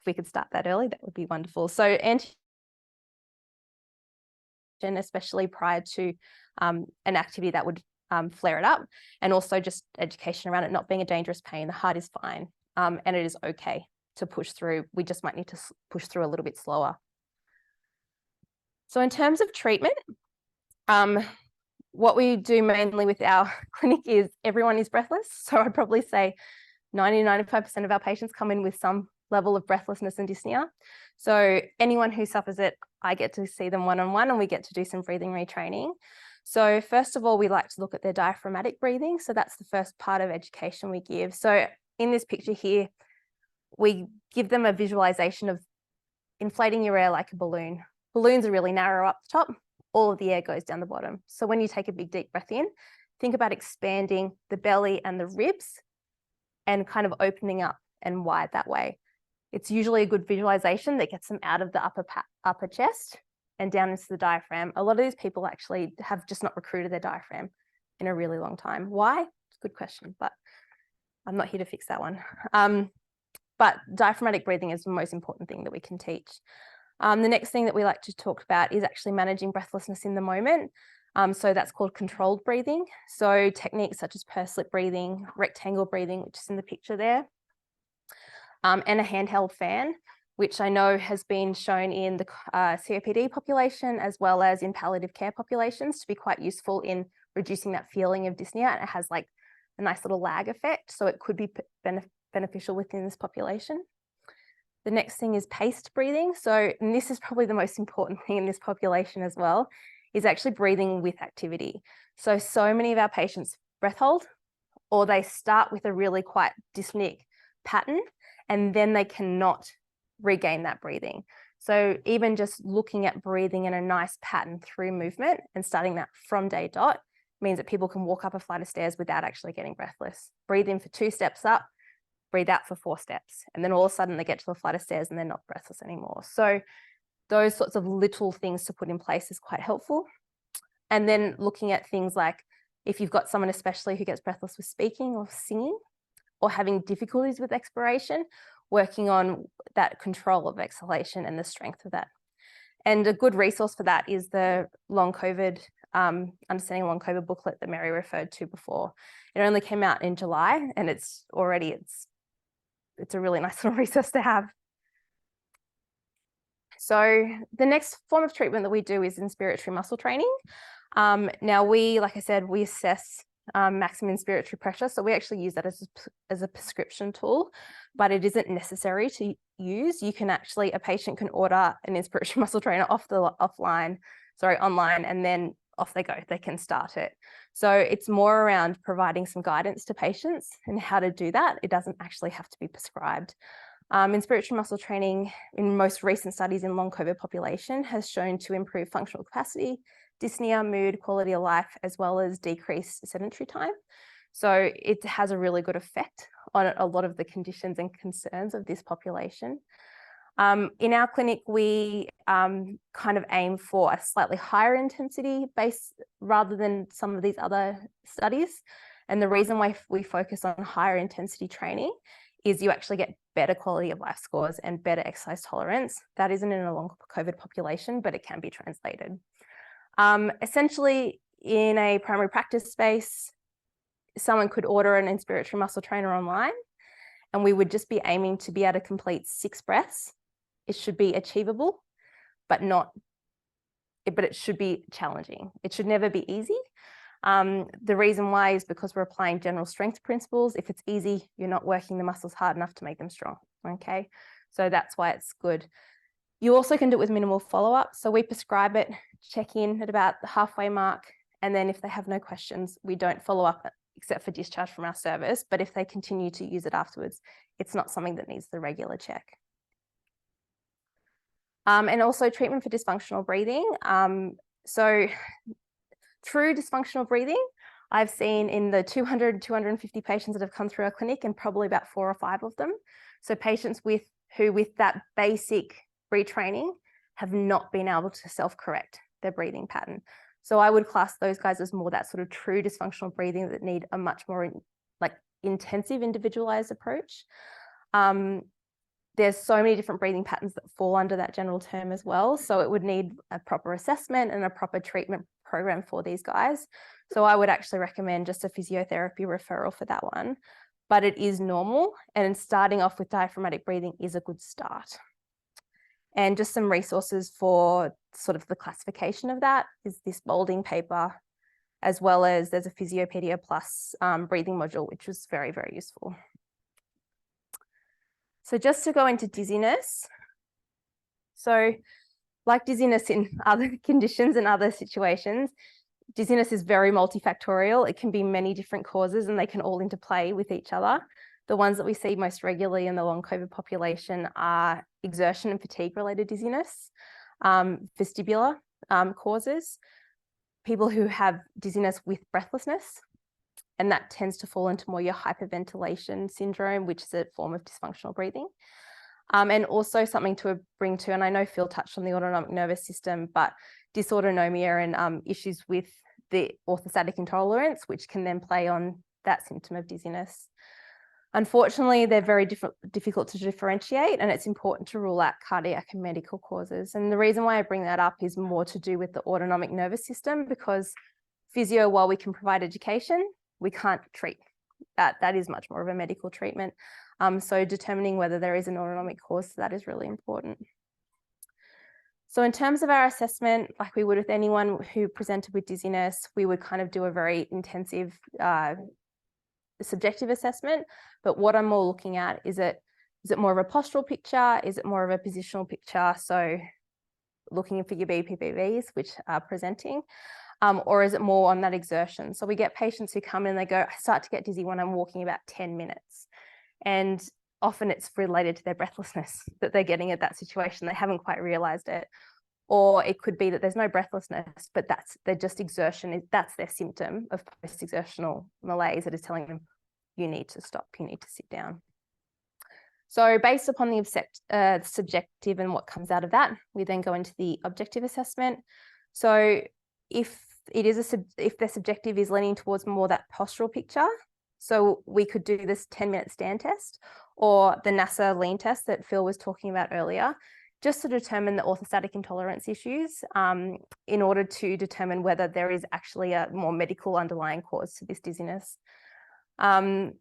we could start that early, that would be wonderful. So especially prior to an activity that would flare it up, and also just education around it not being a dangerous pain. The heart is fine, and it is okay to push through. We just might need to push through a little bit slower. So in terms of treatment, what we do mainly with our clinic is everyone is breathless. So I'd probably say 90–95% of our patients come in with some level of breathlessness and dyspnea. So anyone who suffers it, I get to see them one-on-one and we get to do some breathing retraining. So first of all, we like to look at their diaphragmatic breathing. So that's the first part of education we give. So in this picture here, we give them a visualization of inflating your air like a balloon. Balloons are really narrow up the top. All of the air goes down the bottom. So when you take a big, deep breath in, think about expanding the belly and the ribs and kind of opening up and wide that way. It's usually a good visualization that gets them out of the upper chest and down into the diaphragm. A lot of these people actually have just not recruited their diaphragm in a really long time. Why? It's a good question, but I'm not here to fix that one. But diaphragmatic breathing is the most important thing that we can teach. The next thing that we like to talk about is actually managing breathlessness in the moment. So that's called controlled breathing. So techniques such as pursed lip breathing, rectangle breathing, which is in the picture there, and a handheld fan, which I know has been shown in the COPD population as well as in palliative care populations to be quite useful in reducing that feeling of dyspnea. And it has like a nice little lag effect. So it could be beneficial within this population. The next thing is paced breathing. So, and this is probably the most important thing in this population as well, is actually breathing with activity. So many of our patients breath hold, or they start with a really quite dyspneic pattern, and then they cannot regain that breathing. So even just looking at breathing in a nice pattern through movement and starting that from day dot means that people can walk up a flight of stairs without actually getting breathless. Breathe in for 2 steps up, breathe out for 4 steps. And then all of a sudden they get to the flight of stairs and they're not breathless anymore. So those sorts of little things to put in place is quite helpful. And then looking at things like if you've got someone especially who gets breathless with speaking or singing or having difficulties with expiration, working on that control of exhalation and the strength of that. And a good resource for that is the long COVID, Understanding Long COVID booklet that Mary referred to before. It only came out in July, and it's a really nice little resource to have. So the next form of treatment that we do is inspiratory muscle training. Now like I said, we assess maximum inspiratory pressure. So we actually use that as a prescription tool, but it isn't necessary to use. You can actually, a patient can order an inspiratory muscle trainer online, and then off they go, they can start it. So it's more around providing some guidance to patients and how to do that. It doesn't actually have to be prescribed. Inspiratory muscle training in most recent studies in long COVID population has shown to improve functional capacity, dyspnea, mood, quality of life, as well as decrease sedentary time. So it has a really good effect on a lot of the conditions and concerns of this population. In our clinic, we kind of aim for a slightly higher intensity base rather than some of these other studies. And the reason why we focus on higher intensity training is you actually get better quality of life scores and better exercise tolerance. That isn't in a long COVID population, but it can be translated. Essentially, in a primary practice space, someone could order an inspiratory muscle trainer online, and we would just be aiming to be able to complete 6 breaths. It should be achievable, but it should be challenging. It should never be easy. The reason why is because we're applying general strength principles. If it's easy, you're not working the muscles hard enough to make them strong, okay? So that's why it's good. You also can do it with minimal follow-up. So we prescribe it, check in at about the halfway mark, and then if they have no questions, we don't follow up except for discharge from our service. But if they continue to use it afterwards, it's not something that needs the regular check. And also treatment for dysfunctional breathing. So through dysfunctional breathing, I've seen in the 200, 250 patients that have come through our clinic, and probably about 4 or 5 of them. So patients who with that basic retraining have not been able to self-correct their breathing pattern. So I would class those guys as more that sort of true dysfunctional breathing that need a much more intensive individualized approach. There's so many different breathing patterns that fall under that general term as well. So it would need a proper assessment and a proper treatment program for these guys. So I would actually recommend just a physiotherapy referral for that one. But it is normal, and starting off with diaphragmatic breathing is a good start. And just some resources for sort of the classification of that is this Boulding paper, as well as there's a Physiopedia Plus breathing module, which was very, very useful. So just to go into dizziness. So like dizziness in other conditions and other situations, dizziness is very multifactorial. It can be many different causes, and they can all interplay with each other. The ones that we see most regularly in the long COVID population are exertion and fatigue-related dizziness, vestibular causes, people who have dizziness with breathlessness, and that tends to fall into more your hyperventilation syndrome, which is a form of dysfunctional breathing. And also something to bring to, and I know Phil touched on the autonomic nervous system, but dysautonomia and issues with the orthostatic intolerance, which can then play on that symptom of dizziness. Unfortunately, they're very difficult to differentiate, and it's important to rule out cardiac and medical causes. And the reason why I bring that up is more to do with the autonomic nervous system, because physio, while we can provide education, we can't treat. That is much more of a medical treatment. So determining whether there is an autonomic cause to that is really important. So in terms of our assessment, like we would with anyone who presented with dizziness, we would kind of do a very intensive subjective assessment, but what I'm more looking at is it more of a postural picture? Is it more of a positional picture? So looking at figure B PPVs, which are presenting, or is it more on that exertion? So we get patients who come in and they go, I start to get dizzy when I'm walking about 10 minutes. And often it's related to their breathlessness that they're getting at that situation. They haven't quite realized it. Or it could be that there's no breathlessness, but they're just exertion, that's their symptom of post-exertional malaise that is telling them, you need to stop, you need to sit down. So based upon the subjective and what comes out of that, we then go into the objective assessment. So if their subjective is leaning towards more that postural picture, so we could do this 10-minute stand test or the NASA lean test that Phil was talking about earlier, just to determine the orthostatic intolerance issues in order to determine whether there is actually a more medical underlying cause to this dizziness. Or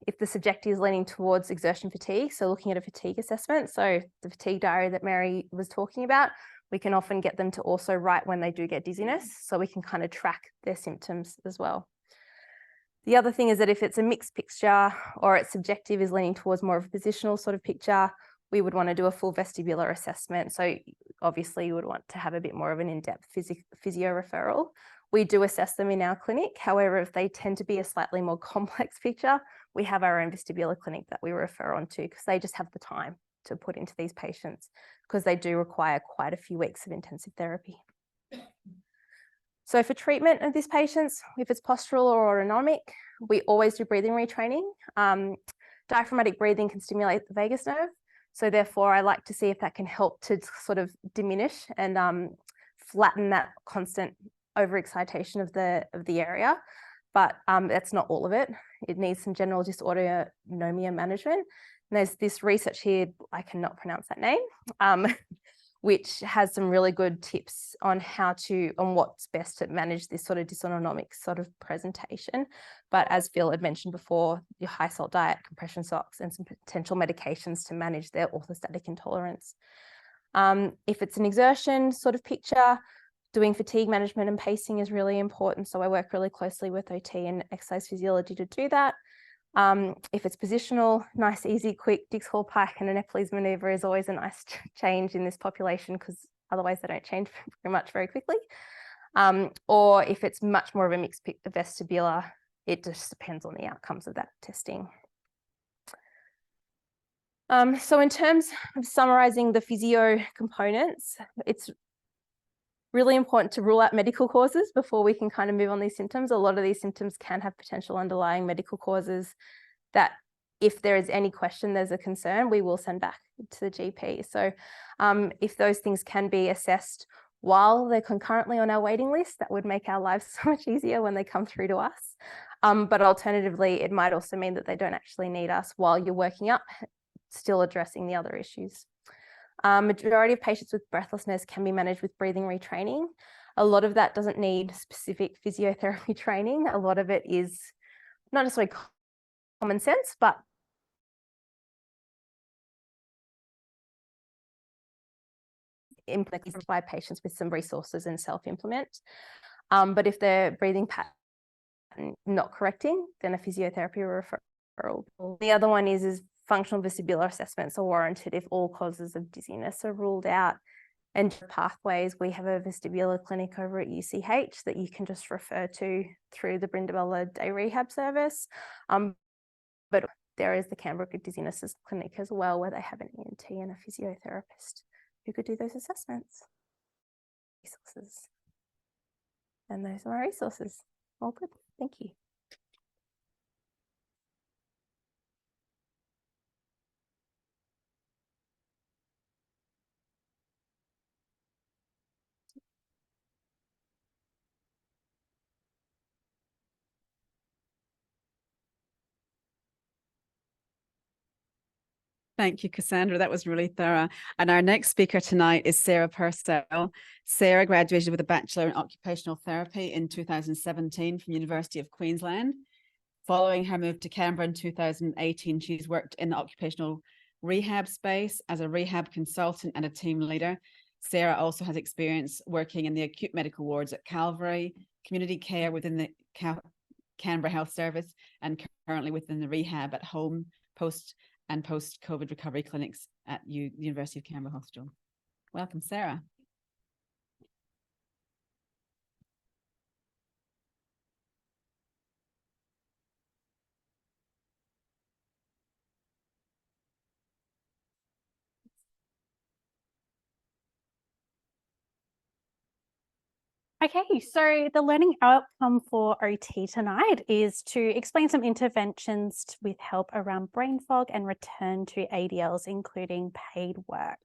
if the subjective is leaning towards exertion fatigue, so looking at a fatigue assessment, so the fatigue diary that Mary was talking about, we can often get them to also write when they do get dizziness, so we can kind of track their symptoms as well. The other thing is that if it's a mixed picture or its subjective is leaning towards more of a positional sort of picture, we would want to do a full vestibular assessment. So obviously you would want to have a bit more of an in-depth physio referral. We do assess them in our clinic. However, if they tend to be a slightly more complex picture, we have our own vestibular clinic that we refer on to because they just have the time to put into these patients because they do require quite a few weeks of intensive therapy. So for treatment of these patients, if it's postural or autonomic, we always do breathing retraining. Diaphragmatic breathing can stimulate the vagus nerve. So therefore, I like to see if that can help to sort of diminish and flatten that constant overexcitation of the area. But that's not all of it. It needs some general dysautonomia management. And there's this research here, I cannot pronounce that name, which has some really good tips on what's best to manage this sort of dysautonomic sort of presentation. But as Phil had mentioned before, your high salt diet, compression socks, and some potential medications to manage their orthostatic intolerance. If it's an exertion sort of picture, doing fatigue management and pacing is really important. So I work really closely with OT and exercise physiology to do that. If it's positional, nice, easy, quick Dix-Hall pike and an Epley's maneuver is always a nice change in this population because otherwise they don't change very much very quickly. Or if it's much more of a mixed vestibular, it just depends on the outcomes of that testing. So in terms of summarising the physio components, it's really important to rule out medical causes before we can kind of move on these symptoms. A lot of these symptoms can have potential underlying medical causes that if there is any question, there's a concern, we will send back to the GP. So if those things can be assessed while they're concurrently on our waiting list, that would make our lives so much easier when they come through to us. But alternatively, it might also mean that they don't actually need us while you're working up, still addressing the other issues. Majority of patients with breathlessness can be managed with breathing retraining. A lot of that doesn't need specific physiotherapy training. A lot of it is not necessarily common sense, but implemented by patients with some resources and self-implement. But if their breathing pattern not correcting, then a physiotherapy referral. The other one is functional vestibular assessments are warranted if all causes of dizziness are ruled out. And pathways, we have a vestibular clinic over at UCH that you can just refer to through the Brindabella Day Rehab Service. But there is the Canberra Dizziness Clinic as well, where they have an ENT and a physiotherapist who could do those assessments. Resources. And those are my resources. All good. Thank you. Thank you, Cassandra. That was really thorough. And our next speaker tonight is Sarah Purcell. Sarah graduated with a Bachelor in Occupational Therapy in 2017 from University of Queensland. Following her move to Canberra in 2018, she's worked in the occupational rehab space as a rehab consultant and a team leader. Sarah also has experience working in the acute medical wards at Calvary, community care within the Canberra Health Service and currently within the rehab at home, post-COVID recovery clinics at the University of Canberra Hospital. Welcome, Sarah. Okay, so the learning outcome for OT tonight is to explain some interventions with help around brain fog and return to ADLs, including paid work.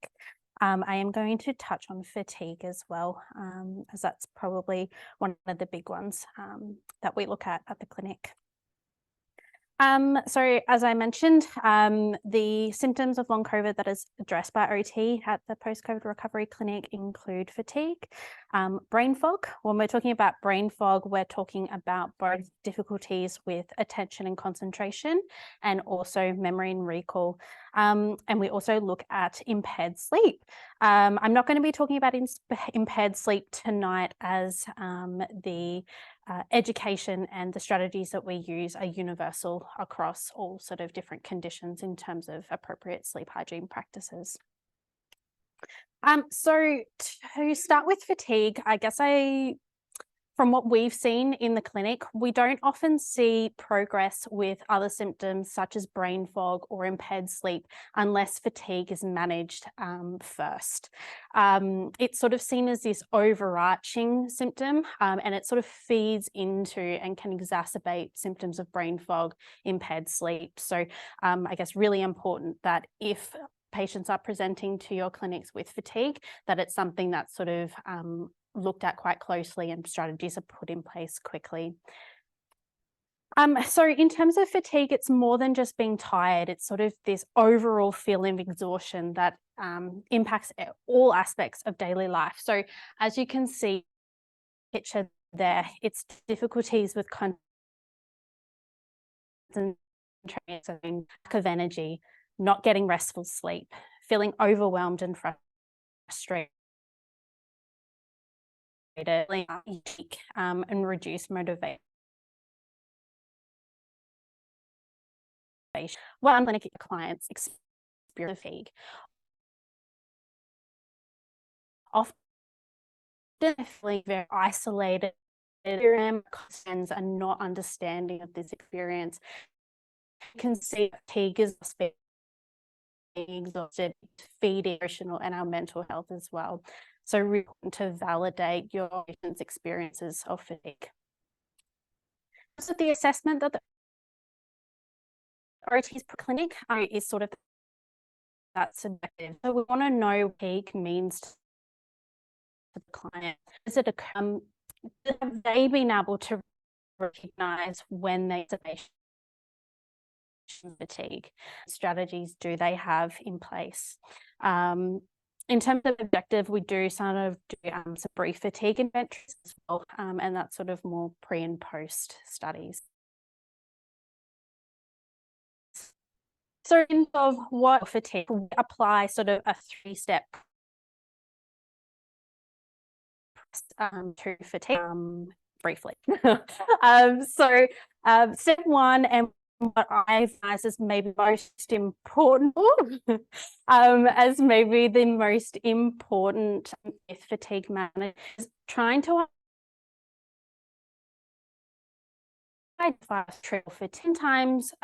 I am going to touch on fatigue as well, as that's probably one of the big ones that we look at the clinic. So as I mentioned, the symptoms of long COVID that is addressed by OT at the post-COVID recovery clinic include fatigue, brain fog. When we're talking about brain fog, we're talking about both difficulties with attention and concentration and also memory and recall. And we also look at impaired sleep. I'm not going to be talking about impaired sleep tonight, as the education and the strategies that we use are universal across all sort of different conditions in terms of appropriate sleep hygiene practices. So to start with fatigue, I guess from what we've seen in the clinic, we don't often see progress with other symptoms such as brain fog or impaired sleep unless fatigue is managed first. It's sort of seen as this overarching symptom, and it sort of feeds into and can exacerbate symptoms of brain fog, impaired sleep. So I guess really important that if patients are presenting to your clinics with fatigue, that it's something that's sort of looked at quite closely and strategies are put in place quickly. So in terms of fatigue, it's more than just being tired. It's sort of this overall feeling of exhaustion that impacts all aspects of daily life. So as you can see, picture there, it's difficulties with concentration, lack of energy, not getting restful sleep, feeling overwhelmed and frustrated, and reduce motivation. Well, clinic clients experience fatigue. Often feeling very isolated, and are not understanding of this experience. You can see fatigue is being exhausted, feed emotional and our mental health as well. So really important to validate your patient's experiences of fatigue. So the assessment that the OT's clinic is sort of that subjective. So we want to know what fatigue means to the client. Is it have they been able to recognize when they fatigue? Strategies do they have in place? In terms of objective, we do sort of do some brief fatigue inventories as well, and that's sort of more pre and post studies. So in terms of what fatigue, we apply sort of a 3-step to fatigue briefly. Step 1, and what I advise is maybe most important, as maybe the most important with fatigue management, is trying to identify triple for 10 times.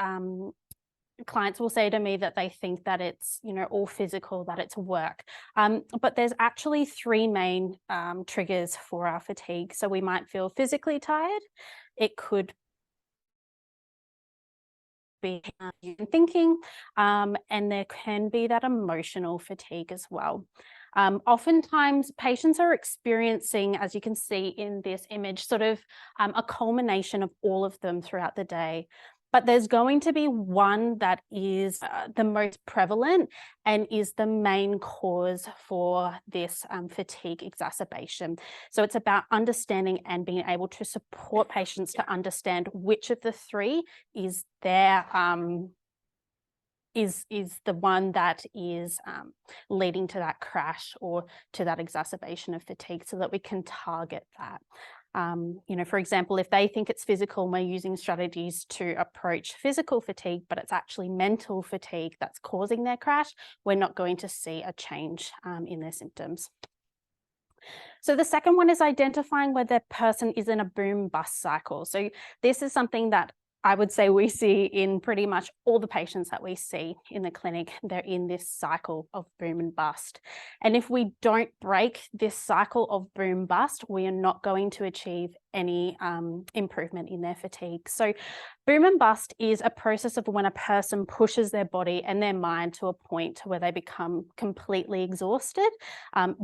Clients will say to me that they think that it's, all physical, that it's work. But there's actually 3 main triggers for our fatigue. So we might feel physically tired. It could be thinking, and there can be that emotional fatigue as well. Oftentimes patients are experiencing, as you can see in this image, sort of a culmination of all of them throughout the day. But there's going to be one that is the most prevalent and is the main cause for this fatigue exacerbation. So it's about understanding and being able to support patients to understand which of the 3 is their is the one that is leading to that crash or to that exacerbation of fatigue, so that we can target that. For example, if they think it's physical, we're using strategies to approach physical fatigue, but it's actually mental fatigue that's causing their crash, we're not going to see a change in their symptoms. So the second one is identifying whether the person is in a boom-bust cycle. So this is something that I would say we see in pretty much all the patients that we see in the clinic. They're in this cycle of boom and bust. And if we don't break this cycle of boom bust, we are not going to achieve any improvement in their fatigue. So boom and bust is a process of when a person pushes their body and their mind to a point where they become completely exhausted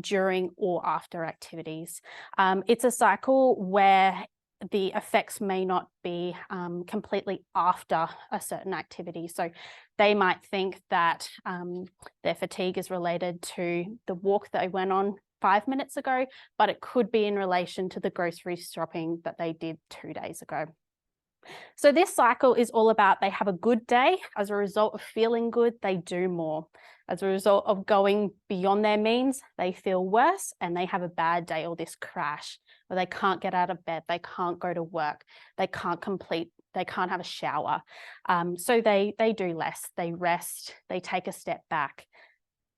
during or after activities. It's a cycle where the effects may not be completely after a certain activity. So they might think that their fatigue is related to the walk that they went on 5 minutes ago, but it could be in relation to the grocery shopping that they did 2 days ago. So this cycle is all about they have a good day. As a result of feeling good, they do more. As a result of going beyond their means, they feel worse and they have a bad day or this crash where they can't get out of bed, they can't go to work, they can't have a shower. So they do less, they rest, they take a step back.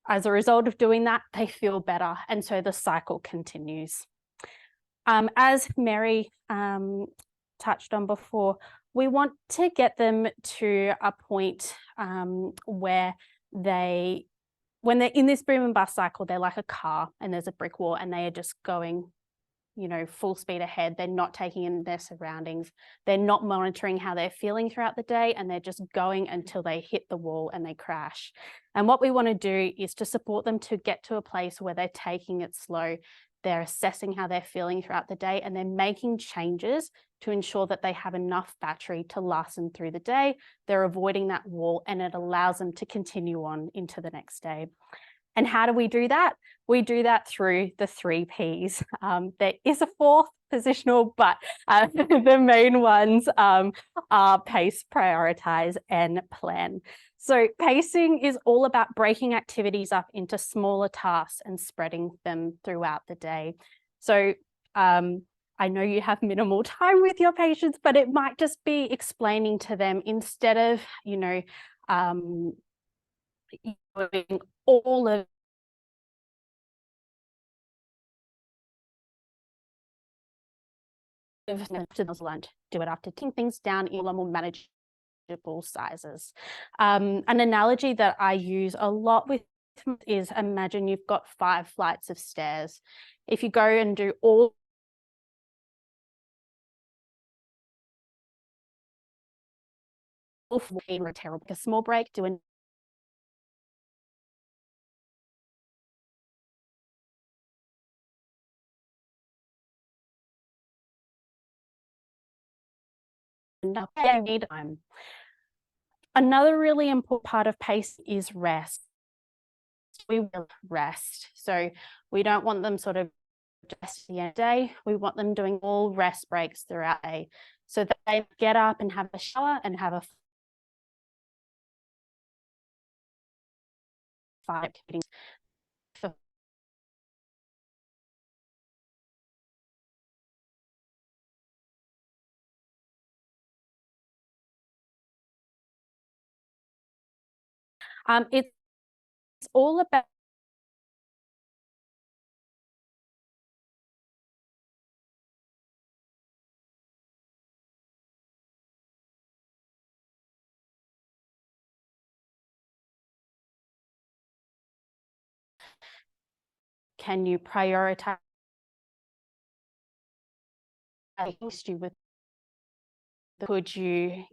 As a result of doing that, they feel better. And so the cycle continues. As Mary touched on before, we want to get them to a point where when they're in this boom and bust cycle, they're like a car and there's a brick wall and they are just going, full speed ahead. They're not taking in their surroundings. They're not monitoring how they're feeling throughout the day, and they're just going until they hit the wall and they crash. And what we want to do is to support them to get to a place where they're taking it slow. They're assessing how they're feeling throughout the day, and they're making changes to ensure that they have enough battery to last them through the day. They're avoiding that wall, and it allows them to continue on into the next day. And how do we do that? We do that through the 3 Ps. There is a 4th positional, but the main ones are pace, prioritize, and plan. So pacing is all about breaking activities up into smaller tasks and spreading them throughout the day. So I know you have minimal time with your patients, but it might just be explaining to them, instead of, doing all of lunch, do it after, taking things down in more manageable sizes. An analogy that I use a lot with is, imagine you've got 5 flights of stairs. If you go and do all terrible, a small break, do need time. Another really important part of pace is rest. We will rest. So we don't want them sort of just the end of the day. We want them doing all rest breaks throughout the day, so that they get up and have a shower and have a 5 activities. It's all about can you prioritize with, could you,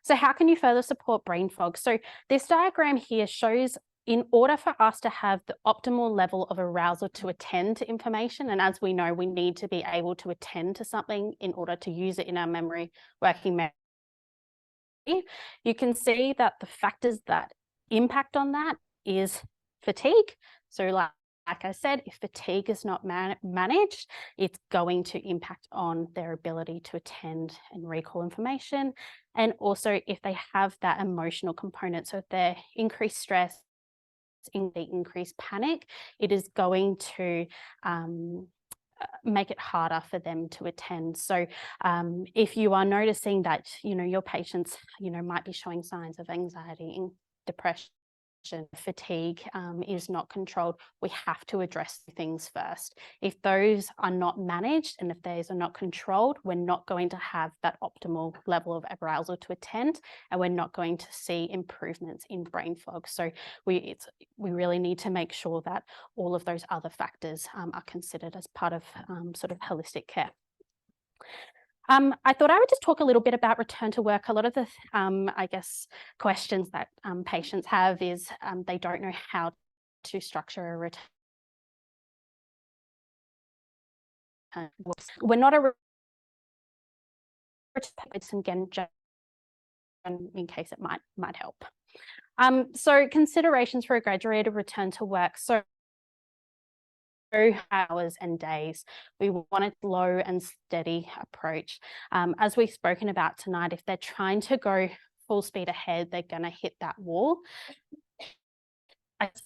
So how can you further support brain fog? So this diagram here shows in order for us to have the optimal level of arousal to attend to information, and as we know, we need to be able to attend to something in order to use it in our working memory. You can see that the factors that impact on that is fatigue. So like I said, if fatigue is not managed, it's going to impact on their ability to attend and recall information. And also if they have that emotional component, so if they're increased stress, the increased panic, it is going to make it harder for them to attend. So if you are noticing that, your patients, might be showing signs of anxiety and depression, fatigue is not controlled, we have to address things first. If those are not managed and if those are not controlled, we're not going to have that optimal level of arousal to attend, and we're not going to see improvements in brain fog. So we really need to make sure that all of those other factors are considered as part of sort of holistic care. I thought I would just talk a little bit about return to work. A lot of the, I guess, questions that patients have is they don't know how to structure a return. We're not a return, again, in case it might help. So considerations for a graduated return to work. So hours and days. We want a slow and steady approach. As we've spoken about tonight, if they're trying to go full speed ahead, they're going to hit that wall.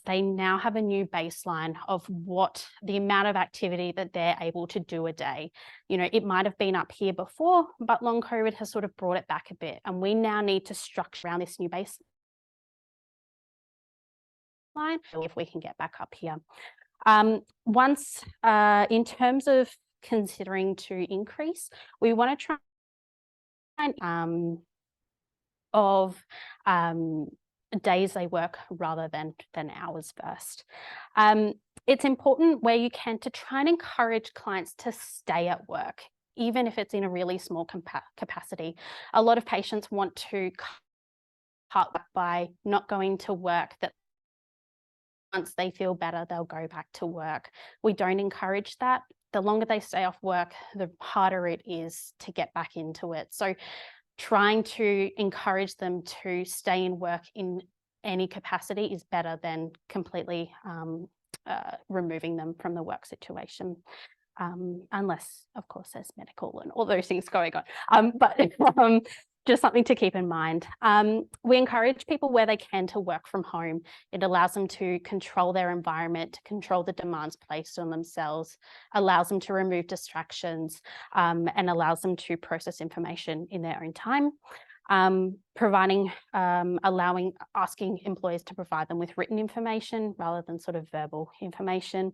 They now have a new baseline of what the amount of activity that they're able to do a day. It might have been up here before, but long COVID has sort of brought it back a bit. And we now need to structure around this new baseline if we can get back up here. Once, in terms of considering to increase, we want to try days they work rather than hours first. It's important where you can to try and encourage clients to stay at work, even if it's in a really small capacity. A lot of patients want to cut back by not going to work, that once they feel better, they'll go back to work. We don't encourage that. The longer they stay off work, the harder it is to get back into it. So trying to encourage them to stay in work in any capacity is better than completely removing them from the work situation. Unless, of course, there's medical and all those things going on. But just something to keep in mind. We encourage people where they can to work from home. It allows them to control their environment, to control the demands placed on themselves, allows them to remove distractions, and allows them to process information in their own time. Asking employers to provide them with written information rather than sort of verbal information.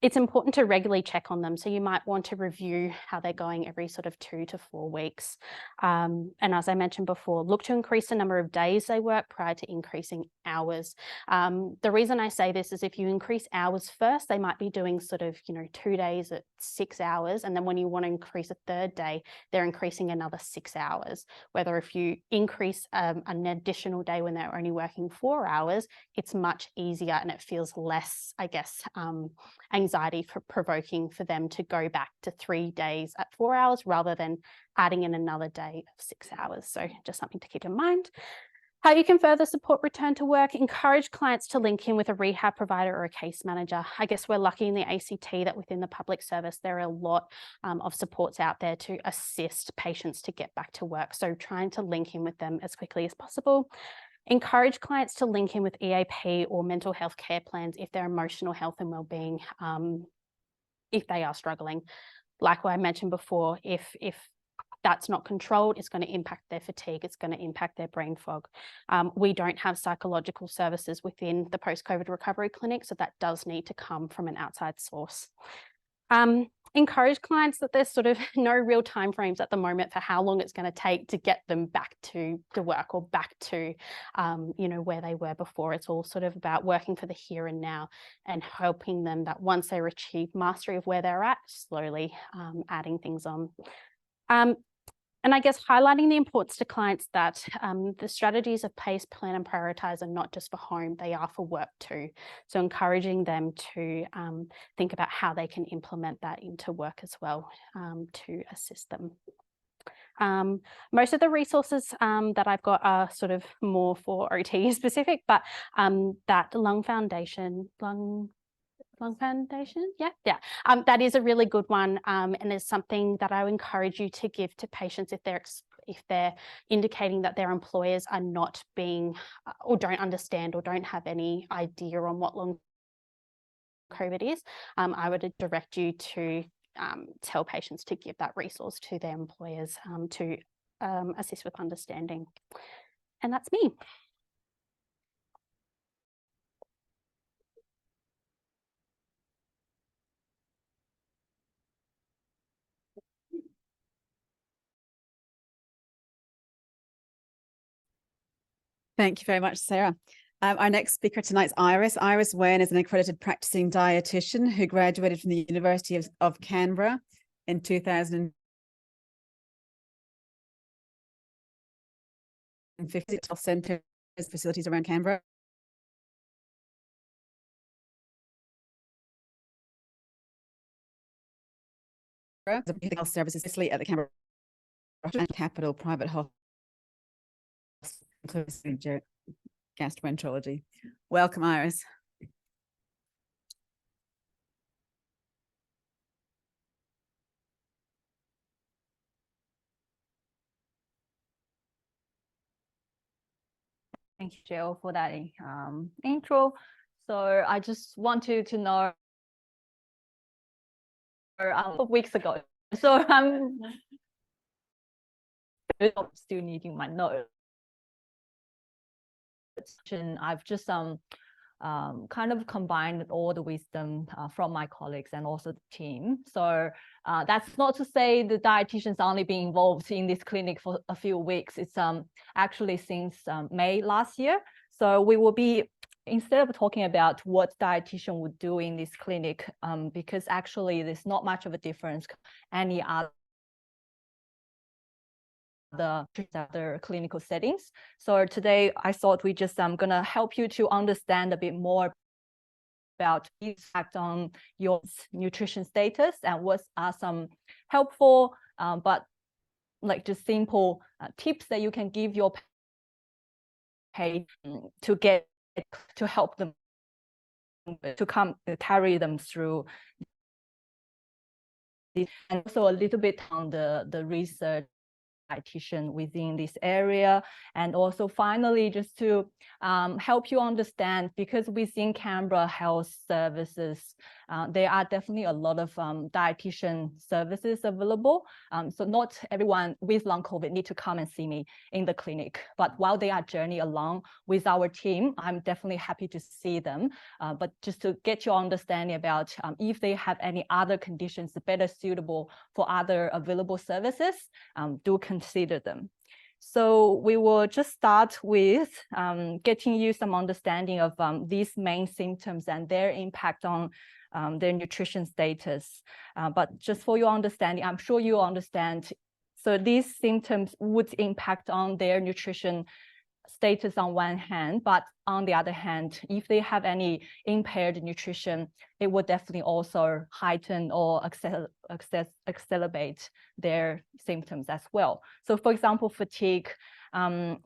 It's important to regularly check on them. So you might want to review how they're going every sort of 2 to 4 weeks. And as I mentioned before, look to increase the number of days they work prior to increasing hours. The reason I say this is if you increase hours first, they might be doing sort of, 2 days at 6 hours. And then when you want to increase a 3rd day, they're increasing another 6 hours. Whether if you increase an additional day when they're only working 4 hours, it's much easier and it feels less, I guess, anxiety provoking for them to go back to 3 days at 4 hours rather than adding in another day of 6 hours. So just something to keep in mind. How you can further support return to work, encourage clients to link in with a rehab provider or a case manager. I guess we're lucky in the ACT that within the public service, there are a lot of supports out there to assist patients to get back to work. So trying to link in with them as quickly as possible. Encourage clients to link in with EAP or mental health care plans if their emotional health and wellbeing, if they are struggling. Like what I mentioned before, if that's not controlled, it's going to impact their fatigue, it's going to impact their brain fog. We don't have psychological services within the post-COVID recovery clinic, so that does need to come from an outside source. Encourage clients that there's sort of no real timeframes at the moment for how long it's going to take to get them back to work or back to, where they were before. It's all sort of about working for the here and now and helping them that once they achieve mastery of where they're at, slowly adding things on. And I guess highlighting the importance to clients that the strategies of PACE, plan and prioritize are not just for home, they are for work too. So encouraging them to think about how they can implement that into work as well to assist them. Most of the resources that I've got are sort of more for OT specific, but that lung foundation, that is a really good one, and is something that I would encourage you to give to patients if they're indicating that their employers are not being or don't understand or don't have any idea on what long COVID is. I would direct you to tell patients to give that resource to their employers to assist with understanding. And that's me. Thank you very much, Sarah. Our next speaker tonight is Iris. Iris Wen is an accredited practicing dietitian who graduated from the University of Canberra in 2015. Health centres, facilities around Canberra. Health services at the Canberra Capital Private Hospital, including gastroenterology. Welcome, Iris. Thank you, Jill, for that intro. So I just wanted to know a couple of weeks ago. So I'm still needing my notes. I've just kind of combined all the wisdom from my colleagues and also the team. So that's not to say the dietitians only been involved in this clinic for a few weeks. It's actually since May last year. So we will be, instead of talking about what dietitian would do in this clinic, because actually there's not much of a difference any other clinical settings. So today I thought we just gonna help you to understand a bit more about the impact on your nutrition status and what are some helpful but like just simple tips that you can give your patient to help them to carry them through this, and also a little bit on the research dietitian within this area, and also finally just to help you understand, because within Canberra Health Services there are definitely a lot of dietitian services available, so not everyone with long COVID need to come and see me in the clinic, but while they are journeying along with our team, I'm definitely happy to see them, but just to get your understanding about if they have any other conditions better suitable for other available services, do consider them. So we will just start with getting you some understanding of these main symptoms and their impact on their nutrition status. But just for your understanding, I'm sure you understand, so these symptoms would impact on their nutrition status on one hand, but on the other hand, if they have any impaired nutrition, it would definitely also heighten or accelerate their symptoms as well. So for example, fatigue,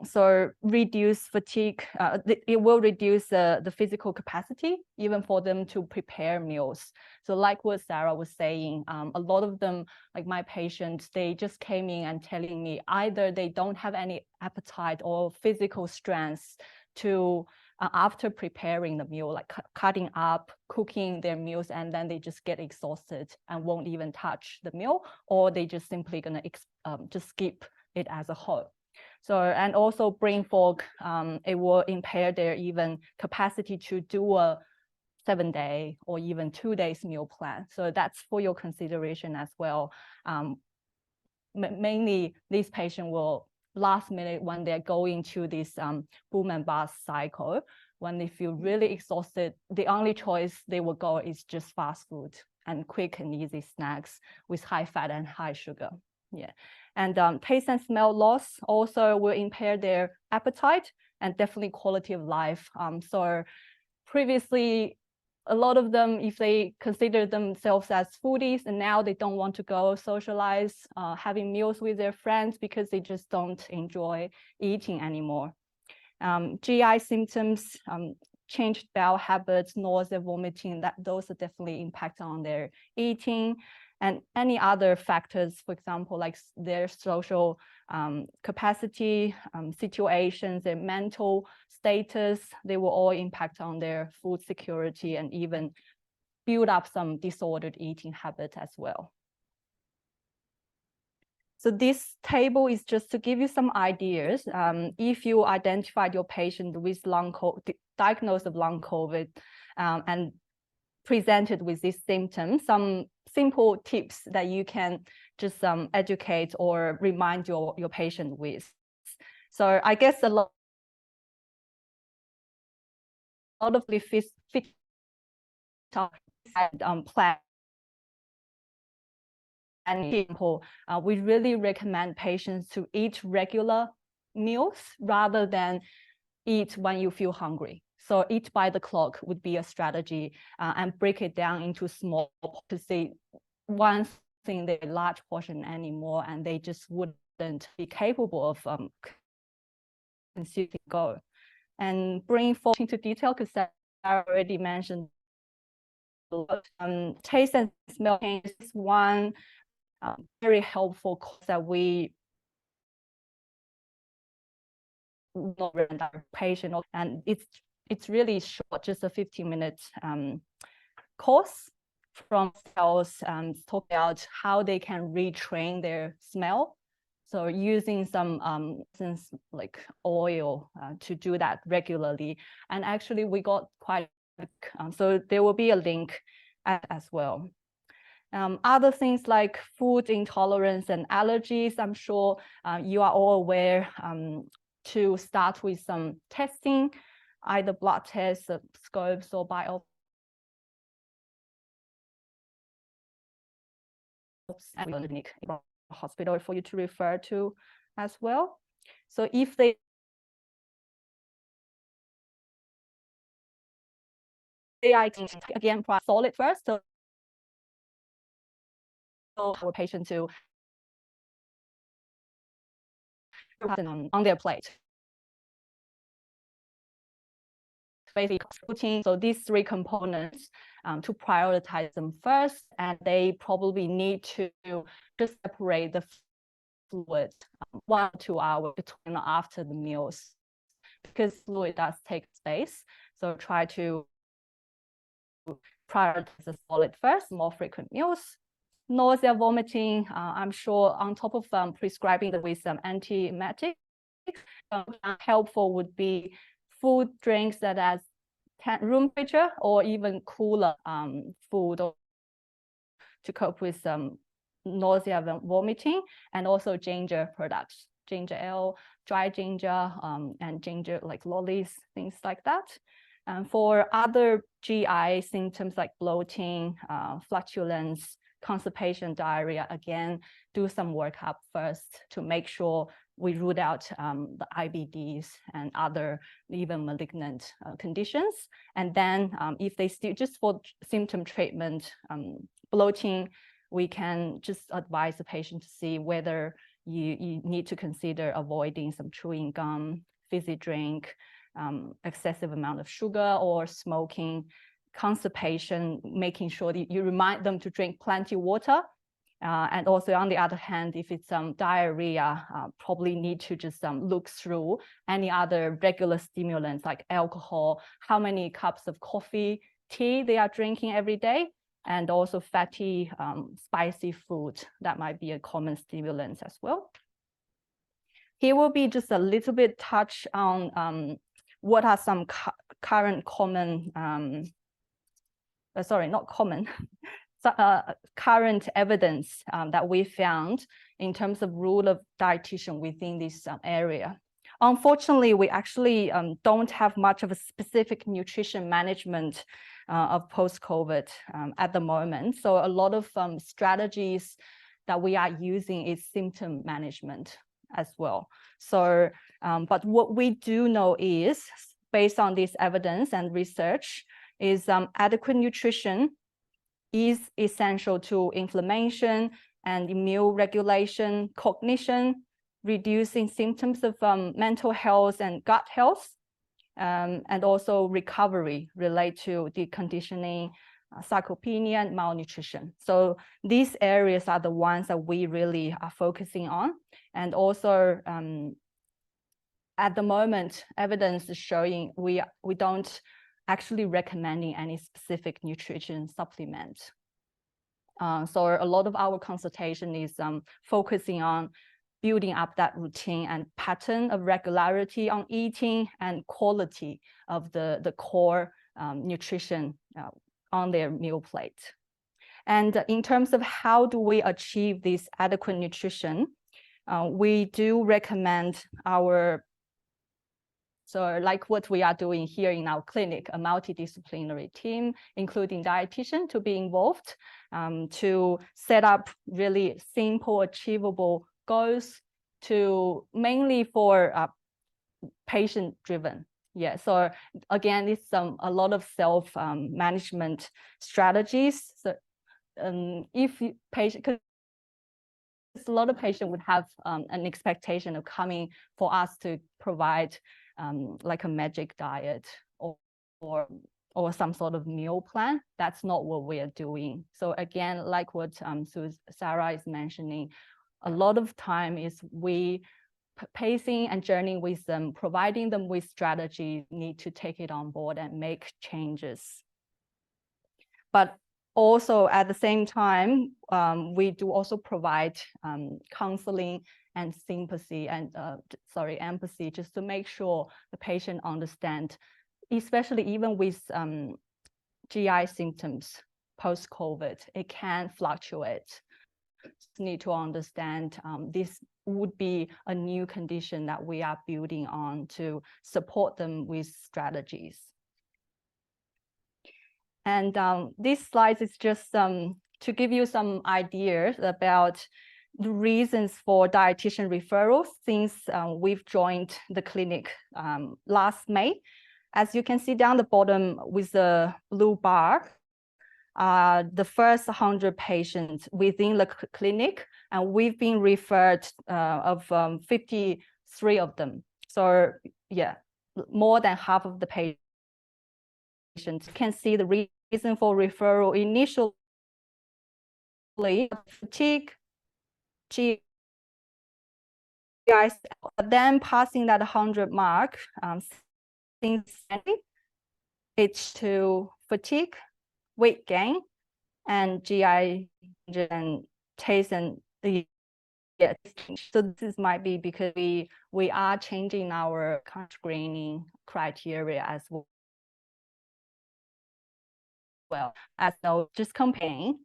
so reduce fatigue, it will reduce the physical capacity even for them to prepare meals. So like what Sarah was saying, a lot of them, like my patients, they just came in and telling me either they don't have any appetite or physical strength to after preparing the meal, like cutting up, cooking their meals, and then they just get exhausted and won't even touch the meal, or they just simply gonna just skip it as a whole. So, and also brain fog, it will impair their even capacity to do a 7-day or even 2 days meal plan. So that's for your consideration as well. Mainly these patients will last minute when they're going to this boom and bust cycle, when they feel really exhausted, the only choice they will go is just fast food and quick and easy snacks with high fat and high sugar. Yeah. And taste and smell loss also will impair their appetite and definitely quality of life. So previously, a lot of them, if they consider themselves as foodies, and now they don't want to go socialize, having meals with their friends because they just don't enjoy eating anymore. GI symptoms, changed bowel habits, nausea, vomiting, those are definitely impact on their eating. And any other factors, for example, like their social capacity, situations, their mental status, they will all impact on their food security and even build up some disordered eating habits as well. So this table is just to give you some ideas. If you identified your patient with diagnosed with long COVID and presented with these symptoms, some simple tips that you can just educate or remind your patient with. So I guess a lot of the fit plan and people, we really recommend patients to eat regular meals rather than eat when you feel hungry. So eat by the clock would be a strategy, and break it down into small to say one thing, the large portion anymore, and they just wouldn't be capable of consuming go. And bring forward into detail, because I already mentioned taste and smell change is one very helpful course that we not recommend our patient, and it's really short, just a 15-minute course from cells, talk about how they can retrain their smell. So using some like oil to do that regularly. And actually we got quite, so there will be a link as well. Other things like food intolerance and allergies, I'm sure you are all aware, to start with some testing, either blood tests, scopes, or biopsy. And hospital for you to refer to as well. So if they are again solid first, so our patient to on their plate. Basically protein. So these three components to prioritize them first, and they probably need to just separate the fluid 1 or 2 hours between and after the meals, because fluid does take space. So try to prioritize the solid first, more frequent meals. Nausea, vomiting, I'm sure on top of prescribing with some antiemetics, helpful would be food, drinks that has room temperature or even cooler food to cope with nausea and vomiting, and also ginger products, ginger ale, dry ginger, and ginger like lollies, things like that. And for other GI symptoms like bloating, flatulence, constipation, diarrhea, again, do some workup first to make sure we rule out the IBDs and other even malignant conditions. And then if they still, just for symptom treatment, bloating, we can just advise the patient to see whether you need to consider avoiding some chewing gum, fizzy drink, excessive amount of sugar, or smoking. Constipation, making sure that you remind them to drink plenty of water. And also on the other hand, if it's diarrhea, probably need to just look through any other regular stimulants like alcohol, how many cups of coffee, tea they are drinking every day, and also fatty, spicy food. That might be a common stimulant as well. Here will be just a little bit touch on what are some current common, sorry, not common, current evidence that we found in terms of role of dietitian within this area. Unfortunately, we actually don't have much of a specific nutrition management of post-COVID at the moment. So a lot of strategies that we are using is symptom management as well. So, but what we do know is, based on this evidence and research, is adequate nutrition is essential to inflammation and immune regulation, cognition, reducing symptoms of mental health and gut health, and also recovery related to deconditioning, sarcopenia, and malnutrition. So these areas are the ones that we really are focusing on. And also, at the moment, evidence is showing we don't actually recommending any specific nutrition supplement. So a lot of our consultation is focusing on building up that routine and pattern of regularity on eating and quality of the core nutrition on their meal plate. And in terms of how do we achieve this adequate nutrition, we do recommend so like what we are doing here in our clinic, a multidisciplinary team, including dietitian, to be involved, to set up really simple, achievable goals to mainly for patient-driven. Yeah, so again, it's a lot of self-management strategies. So if patient, because a lot of patients would have an expectation of coming for us to provide like a magic diet or some sort of meal plan. That's not what we are doing. So again, like what Sarah is mentioning, a lot of time is we pacing and journeying with them, providing them with strategy, need to take it on board and make changes. But also at the same time, we do also provide counseling and sympathy and empathy, just to make sure the patient understand, especially even with GI symptoms post-COVID, it can fluctuate. Just need to understand this would be a new condition that we are building on to support them with strategies. And this slide is just to give you some ideas about the reasons for dietitian referrals since we've joined the clinic last May. As you can see down the bottom with the blue bar, the first 100 patients within the clinic, and we've been referred of 53 of them. So yeah, more than half of the patients. You can see the reason for referral initially, fatigue, GI, then passing that 100 mark, it's to fatigue, weight gain, and GI and taste and yeah. So this might be because we are changing our screening criteria as well as no just campaign.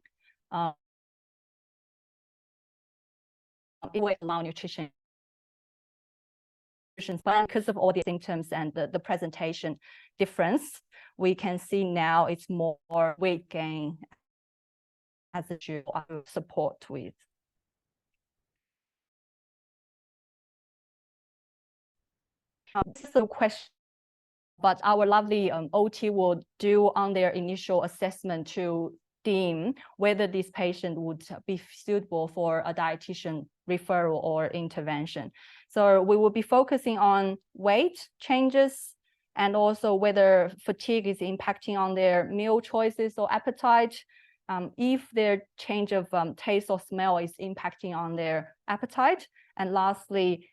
With malnutrition plan, because of all the symptoms and the presentation difference, we can see now it's more weight gain as a due support with. This is a question, but our lovely OT will do on their initial assessment to deem whether this patient would be suitable for a dietitian referral or intervention. So we will be focusing on weight changes and also whether fatigue is impacting on their meal choices or appetite. If their change of taste or smell is impacting on their appetite. And lastly,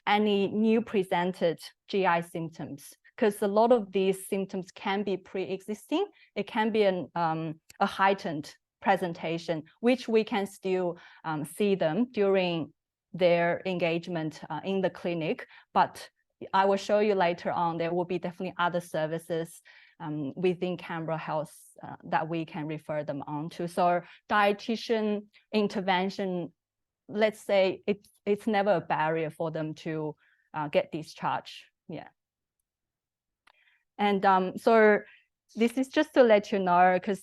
any new presented GI symptoms, because a lot of these symptoms can be pre-existing. It can be a heightened presentation, which we can still see them during their engagement in the clinic. But I will show you later on, there will be definitely other services within Canberra Health that we can refer them on to. So dietitian intervention, let's say it's never a barrier for them to get discharged. Yeah. And so this is just to let you know, because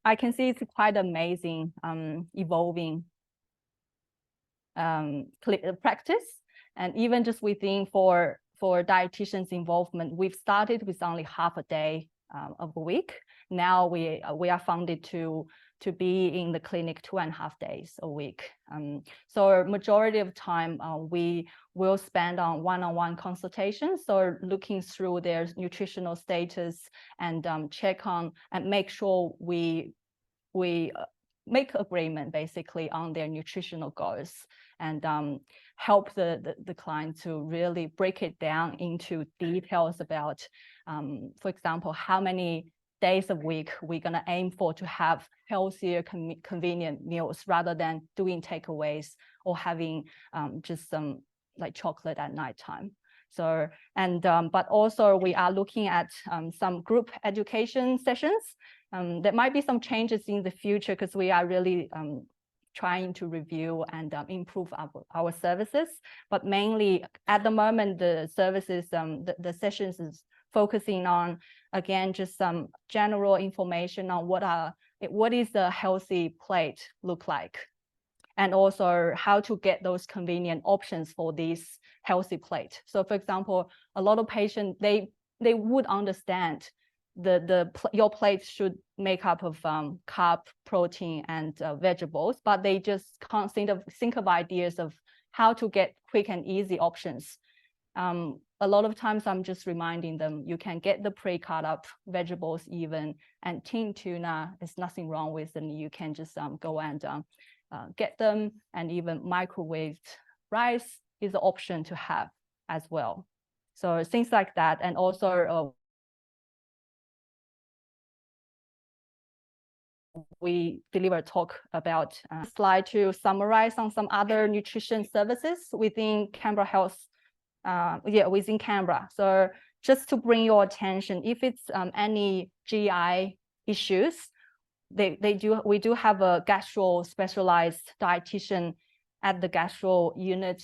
I can see it's quite amazing evolving practice. And even just within for dietitians involvement, we've started with only half a day of a week. Now we are funded to be in the clinic 2.5 days a week. So majority of time we will spend on one-on-one consultations, so looking through their nutritional status and check on and make sure we make agreement basically on their nutritional goals, and help the client to really break it down into details about, for example, how many days a week we're going to aim for to have healthier, convenient meals rather than doing takeaways or having just some like chocolate at nighttime. So, and but also we are looking at some group education sessions. There might be some changes in the future because we are really trying to review and improve our services. But mainly at the moment, the services, the sessions is focusing on, again, just some general information on what is a healthy plate look like, and also how to get those convenient options for this healthy plate. So for example, a lot of patients, they would understand your plate should make up of carb, protein, and vegetables, but they just can't think of ideas of how to get quick and easy options. A lot of times I'm just reminding them, you can get the pre-cut up vegetables even, and tin tuna, there's nothing wrong with them. You can just go and get them, and even microwaved rice is an option to have as well. So things like that. And also we deliver a talk about slide to summarize on some other nutrition services within Canberra Health, within Canberra. So just to bring your attention, if it's any GI issues, we do have a gastro specialized dietitian at the gastro unit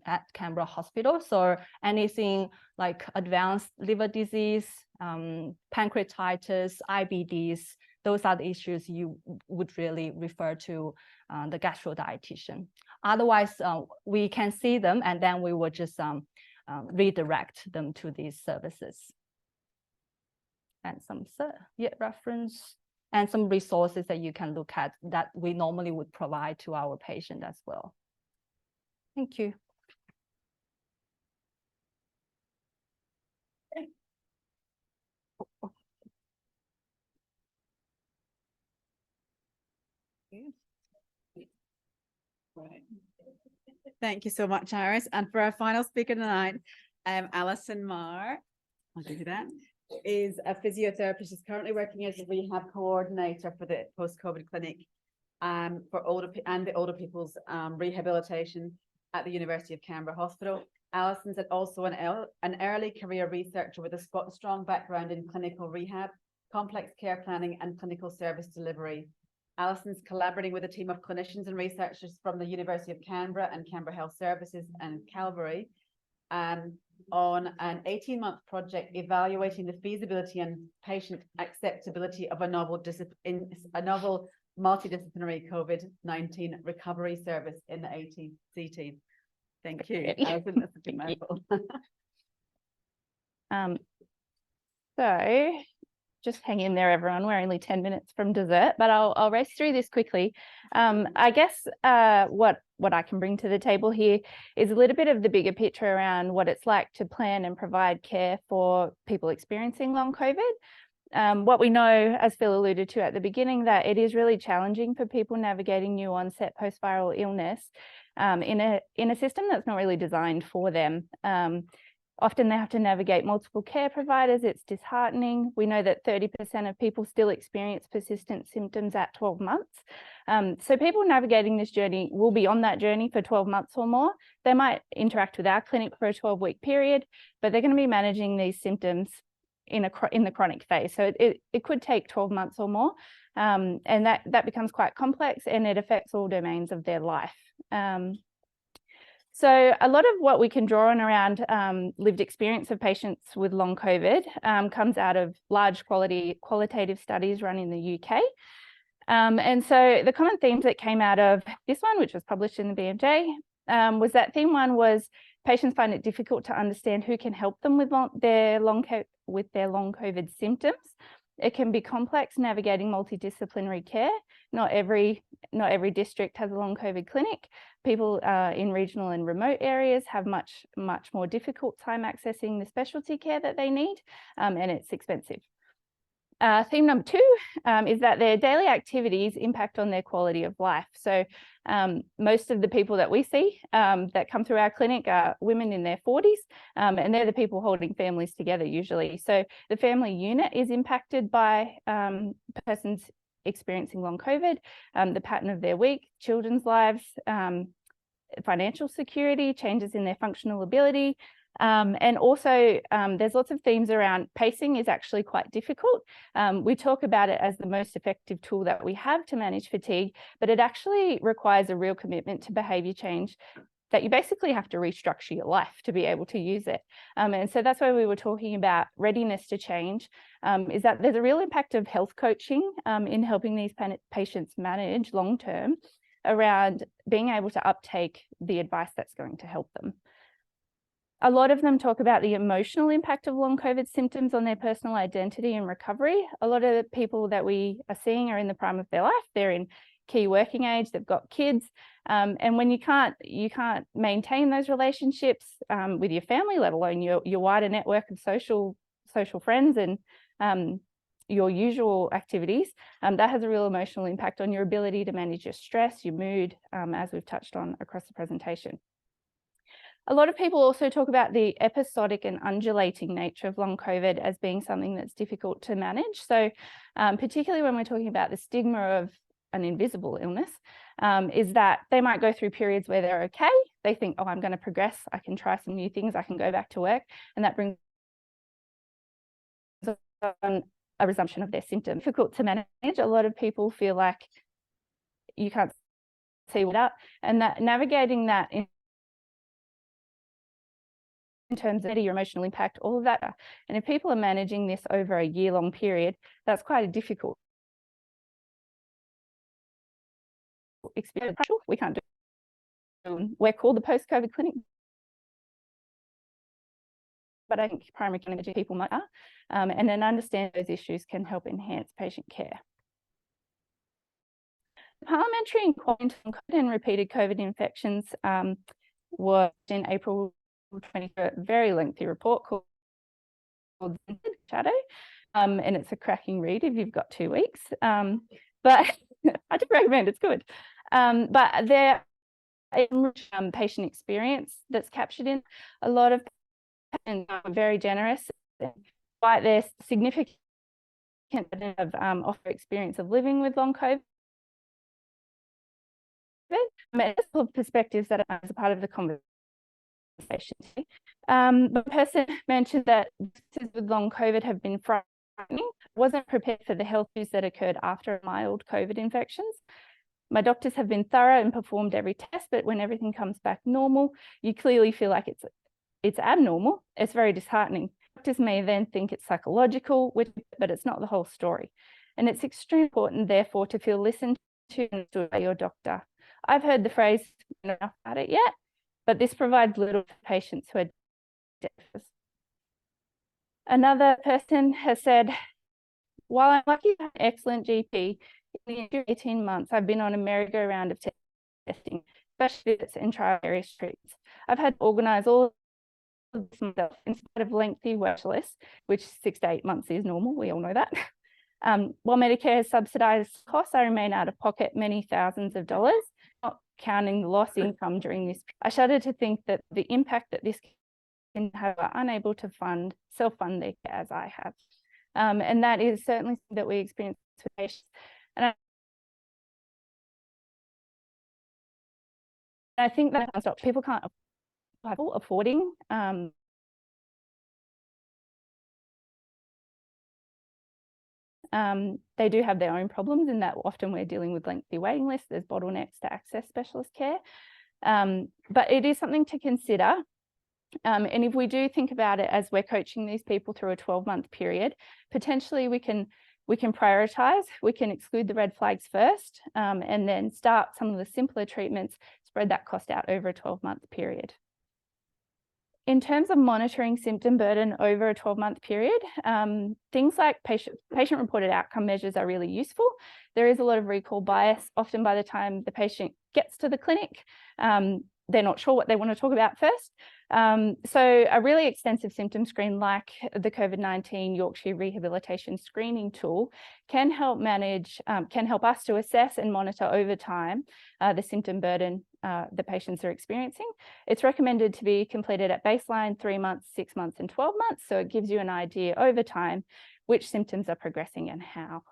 at Canberra Hospital. So anything like advanced liver disease, pancreatitis, IBDs, those are the issues you would really refer to the gastro dietitian. Otherwise, we can see them and then we will just redirect them to these services. And some reference and some resources that you can look at that we normally would provide to our patient as well. Thank you. Thank you so much, Iris. And for our final speaker tonight, Alison Marr, I'll give you that, is a physiotherapist. She's currently working as a rehab coordinator for the post-COVID clinic for the older people's rehabilitation at the University of Canberra Hospital. Alison's also an early career researcher with a strong background in clinical rehab, complex care planning, and clinical service delivery. Alison's collaborating with a team of clinicians and researchers from the University of Canberra and Canberra Health Services and Calvary on an 18-month project evaluating the feasibility and patient acceptability of a novel multidisciplinary COVID-19 recovery service in the ATC. Thank you. Alison, that's a big mouthful. So just hang in there, everyone. We're only 10 minutes from dessert, but I'll race through this quickly. I guess what I can bring to the table here is a little bit of the bigger picture around what it's like to plan and provide care for people experiencing long COVID. What we know, as Phil alluded to at the beginning, that it is really challenging for people navigating new onset post-viral illness in a system that's not really designed for them. Often they have to navigate multiple care providers. It's disheartening. We know that 30% of people still experience persistent symptoms at 12 months. So people navigating this journey will be on that journey for 12 months or more. They might interact with our clinic for a 12-week period, but they're going to be managing these symptoms in the chronic phase. So it could take 12 months or more, and that becomes quite complex, and it affects all domains of their life. So a lot of what we can draw on around lived experience of patients with long COVID comes out of large qualitative studies run in the UK. And so the common themes that came out of this one, which was published in the BMJ, was that theme 1 was patients find it difficult to understand who can help them with their long COVID symptoms. It can be complex navigating multidisciplinary care. Not every district has a long COVID clinic. People in regional and remote areas have much more difficult time accessing the specialty care that they need, and it's expensive. Theme number 2 is that their daily activities impact on their quality of life. So most of the people that we see that come through our clinic are women in their 40s, and they're the people holding families together usually. So the family unit is impacted by persons experiencing long COVID, the pattern of their week, children's lives, financial security, changes in their functional ability. And also there's lots of themes around pacing is actually quite difficult. We talk about it as the most effective tool that we have to manage fatigue, but it actually requires a real commitment to behaviour change that you basically have to restructure your life to be able to use it. And so that's why we were talking about readiness to change, is that there's a real impact of health coaching in helping these patients manage long term around being able to uptake the advice that's going to help them. A lot of them talk about the emotional impact of long COVID symptoms on their personal identity and recovery. A lot of the people that we are seeing are in the prime of their life. They're in key working age, they've got kids. And when you can't maintain those relationships with your family, let alone your wider network of social friends and your usual activities, that has a real emotional impact on your ability to manage your stress, your mood, as we've touched on across the presentation. A lot of people also talk about the episodic and undulating nature of long COVID as being something that's difficult to manage. So particularly when we're talking about the stigma of an invisible illness, is that they might go through periods where they're okay. They think, oh, I'm going to progress. I can try some new things. I can go back to work. And that brings on a resumption of their symptoms. Difficult to manage. A lot of people feel like you can't see what up, and that navigating that in terms of your emotional impact, all of that. And if people are managing this over a year-long period, that's quite a difficult experience. We can't do. We're called the post-COVID clinic, but I think primary care people might are, and then understand those issues can help enhance patient care. Parliamentary inquiry on COVID and repeated COVID infections was in April 2020, a very lengthy report called Shadow, and it's a cracking read if you've got 2 weeks. But I do recommend it's good. But there is patient experience that's captured in a lot of patients are very generous, despite their significant offer experience of living with long COVID. Medical perspectives that are as a part of the conversation. The person mentioned that with long COVID have been frightening. Wasn't prepared for the health issues that occurred after mild COVID infections. My doctors have been thorough and performed every test, but when everything comes back normal, you clearly feel like it's abnormal. It's very disheartening. Doctors may then think it's psychological, but it's not the whole story. And it's extremely important, therefore, to feel listened to and understood by your doctor. I've heard the phrase, "not enough about it yet," but this provides little for patients who are deaf. Another person has said, while I'm lucky to have an excellent GP, in the 18 months, I've been on a merry-go-round of testing, specialists and trial various treatments. I've had to organise all of this myself instead of lengthy wait lists, which 6 to 8 months is normal. We all know that. While Medicare has subsidised costs, I remain out of pocket many thousands of dollars, not counting the lost income during this. I shudder to think that the impact that this can have are unable to self-fund their care as I have. And that is certainly something that we experience with patients. And I think that people can't affording they do have their own problems in that often we're dealing with lengthy waiting lists, there's bottlenecks to access specialist care. But it is something to consider. And if we do think about it as we're coaching these people through a 12-month period, potentially we can prioritise, we can exclude the red flags first, and then start some of the simpler treatments spread that cost out over a 12-month period. In terms of monitoring symptom burden over a 12-month period, things like patient-reported outcome measures are really useful. There is a lot of recall bias. Often by the time the patient gets to the clinic, they're not sure what they want to talk about first. So a really extensive symptom screen like the COVID-19 Yorkshire Rehabilitation Screening Tool can help us to assess and monitor over time the symptom burden the patients are experiencing. It's recommended to be completed at baseline 3 months, 6 months, and 12 months. So it gives you an idea over time which symptoms are progressing and how.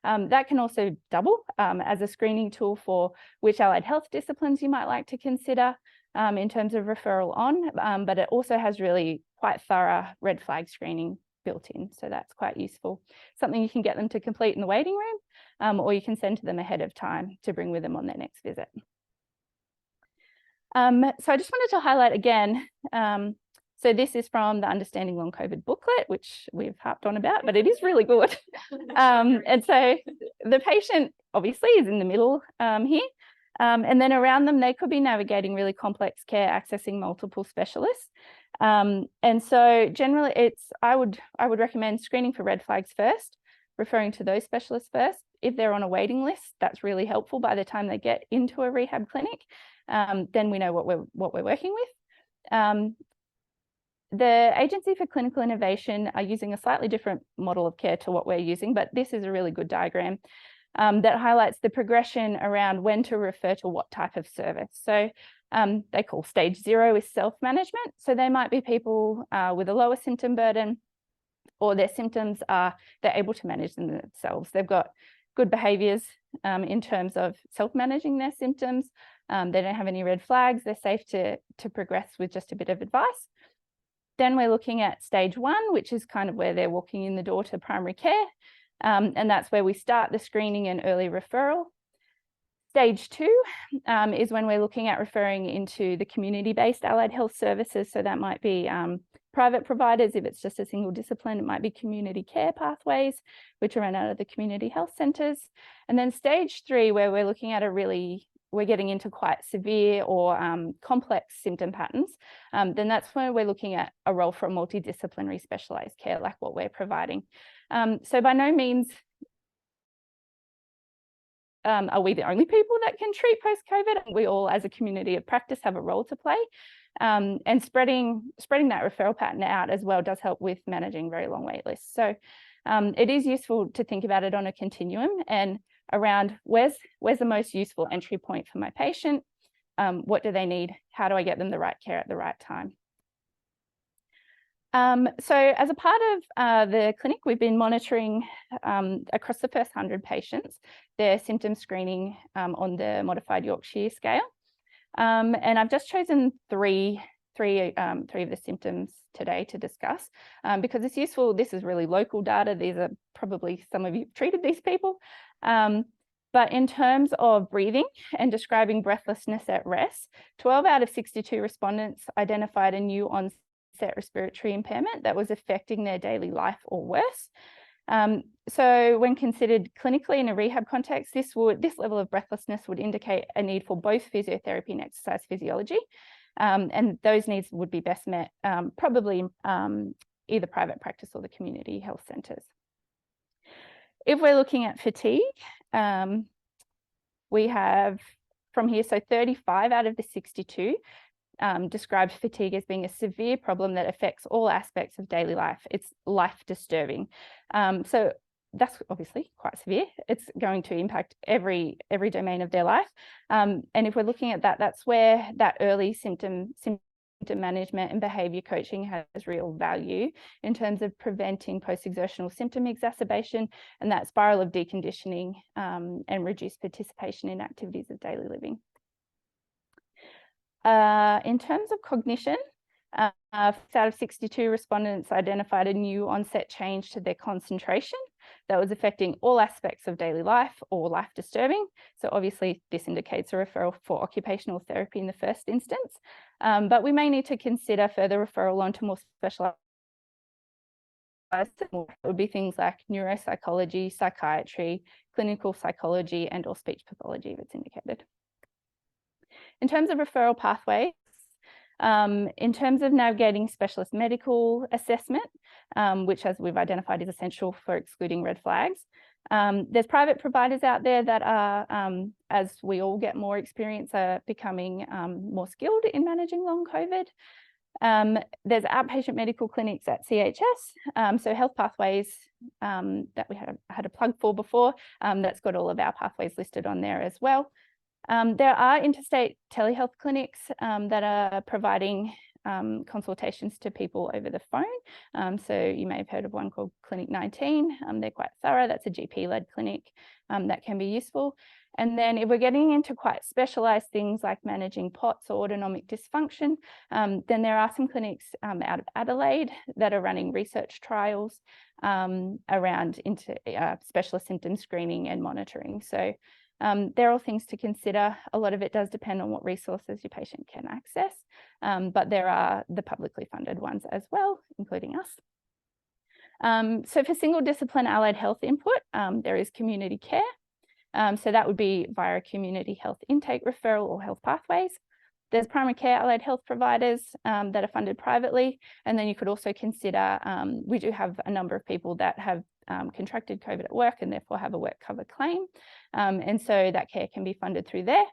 That can also double as a screening tool for which allied health disciplines you might like to consider in terms of referral on, but it also has really quite thorough red flag screening built in. So that's quite useful. Something you can get them to complete in the waiting room, or you can send to them ahead of time to bring with them on their next visit. So I just wanted to highlight again, so this is from the Understanding Long COVID booklet, which we've harped on about, but it is really good. And so the patient obviously is in the middle here. And then around them, they could be navigating really complex care, accessing multiple specialists. And so generally I would recommend screening for red flags first, referring to those specialists first. If they're on a waiting list, that's really helpful by the time they get into a rehab clinic. Then we know what we're working with. The Agency for Clinical Innovation are using a slightly different model of care to what we're using, but this is a really good diagram that highlights the progression around when to refer to what type of service. So they call stage 0 is self-management. So they might be people with a lower symptom burden, or their symptoms are, they're able to manage them themselves. They've got good behaviours in terms of self-managing their symptoms. They don't have any red flags. They're safe to progress with just a bit of advice. Then we're looking at stage 1, which is kind of where they're walking in the door to primary care. And that's where we start the screening and early referral. Stage 2 is when we're looking at referring into the community-based allied health services. So that might be private providers. If it's just a single discipline, it might be community care pathways, which are run out of the community health centres. And then stage 3, where we're looking at we're getting into quite severe or complex symptom patterns, then that's when we're looking at a role for a multidisciplinary specialised care like what we're providing. So by no means are we the only people that can treat post-COVID. We all, as a community of practice, have a role to play. And spreading that referral pattern out as well does help with managing very long wait lists. So it is useful to think about it on a continuum and around where's the most useful entry point for my patient, what do they need, how do I get them the right care at the right time. So as a part of the clinic, we've been monitoring across the first 100 patients their symptom screening on the modified Yorkshire scale. And I've just chosen three of the symptoms today to discuss because it's useful. This is really local data. These are probably some of you treated these people. But in terms of breathing and describing breathlessness at rest, 12 out of 62 respondents identified a new onset respiratory impairment that was affecting their daily life or worse. So when considered clinically in a rehab context, this level of breathlessness would indicate a need for both physiotherapy and exercise physiology. And those needs would be best met probably either private practice or the community health centres. If we're looking at fatigue, we have from here, so 35 out of the 62 described fatigue as being a severe problem that affects all aspects of daily life. It's life disturbing. So that's obviously quite severe. It's going to impact every domain of their life. And if we're looking at that, that's where that early symptom management and behaviour coaching has real value in terms of preventing post-exertional symptom exacerbation and that spiral of deconditioning and reduced participation in activities of daily living. In terms of cognition, out of 62 respondents identified a new onset change to their concentration that was affecting all aspects of daily life or life disturbing. So obviously this indicates a referral for occupational therapy in the first instance, but we may need to consider further referral onto more specialised. It would be things like neuropsychology, psychiatry, clinical psychology, and or speech pathology if it's indicated. in terms of referral pathways, in terms of navigating specialist medical assessment, which as we've identified is essential for excluding red flags, there's private providers out there that are, as we all get more experience, are becoming more skilled in managing long COVID. There's outpatient medical clinics at CHS, so health pathways that we had a plug for before, that's got all of our pathways listed on there as well. There are interstate telehealth clinics that are providing consultations to people over the phone. So you may have heard of one called Clinic 19. They're quite thorough. That's a GP-led clinic that can be useful. And then if we're getting into quite specialized things like managing POTS or autonomic dysfunction, then there are some clinics out of Adelaide that are running research trials around specialist symptom screening and monitoring. So there are all things to consider. A lot of it does depend on what resources your patient can access, but there are the publicly funded ones as well, including us. So for single discipline allied health input, there is community care. So that would be via a community health intake referral or health pathways. There's primary care allied health providers that are funded privately. And then you could also consider, we do have a number of people that have contracted COVID at work and therefore have a work cover claim. And so that care can be funded through there.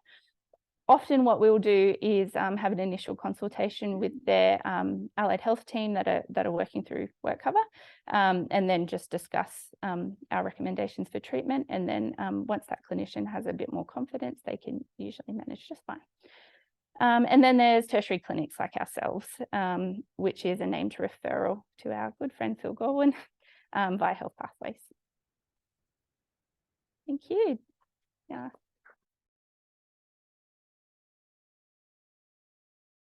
Often what we'll do is have an initial consultation with their allied health team that are working through work cover, and then just discuss our recommendations for treatment. And then once that clinician has a bit more confidence, they can usually manage just fine. And then there's tertiary clinics like ourselves, which is a named referral to our good friend Phil Gorwin via health pathways. Thank you. Yeah.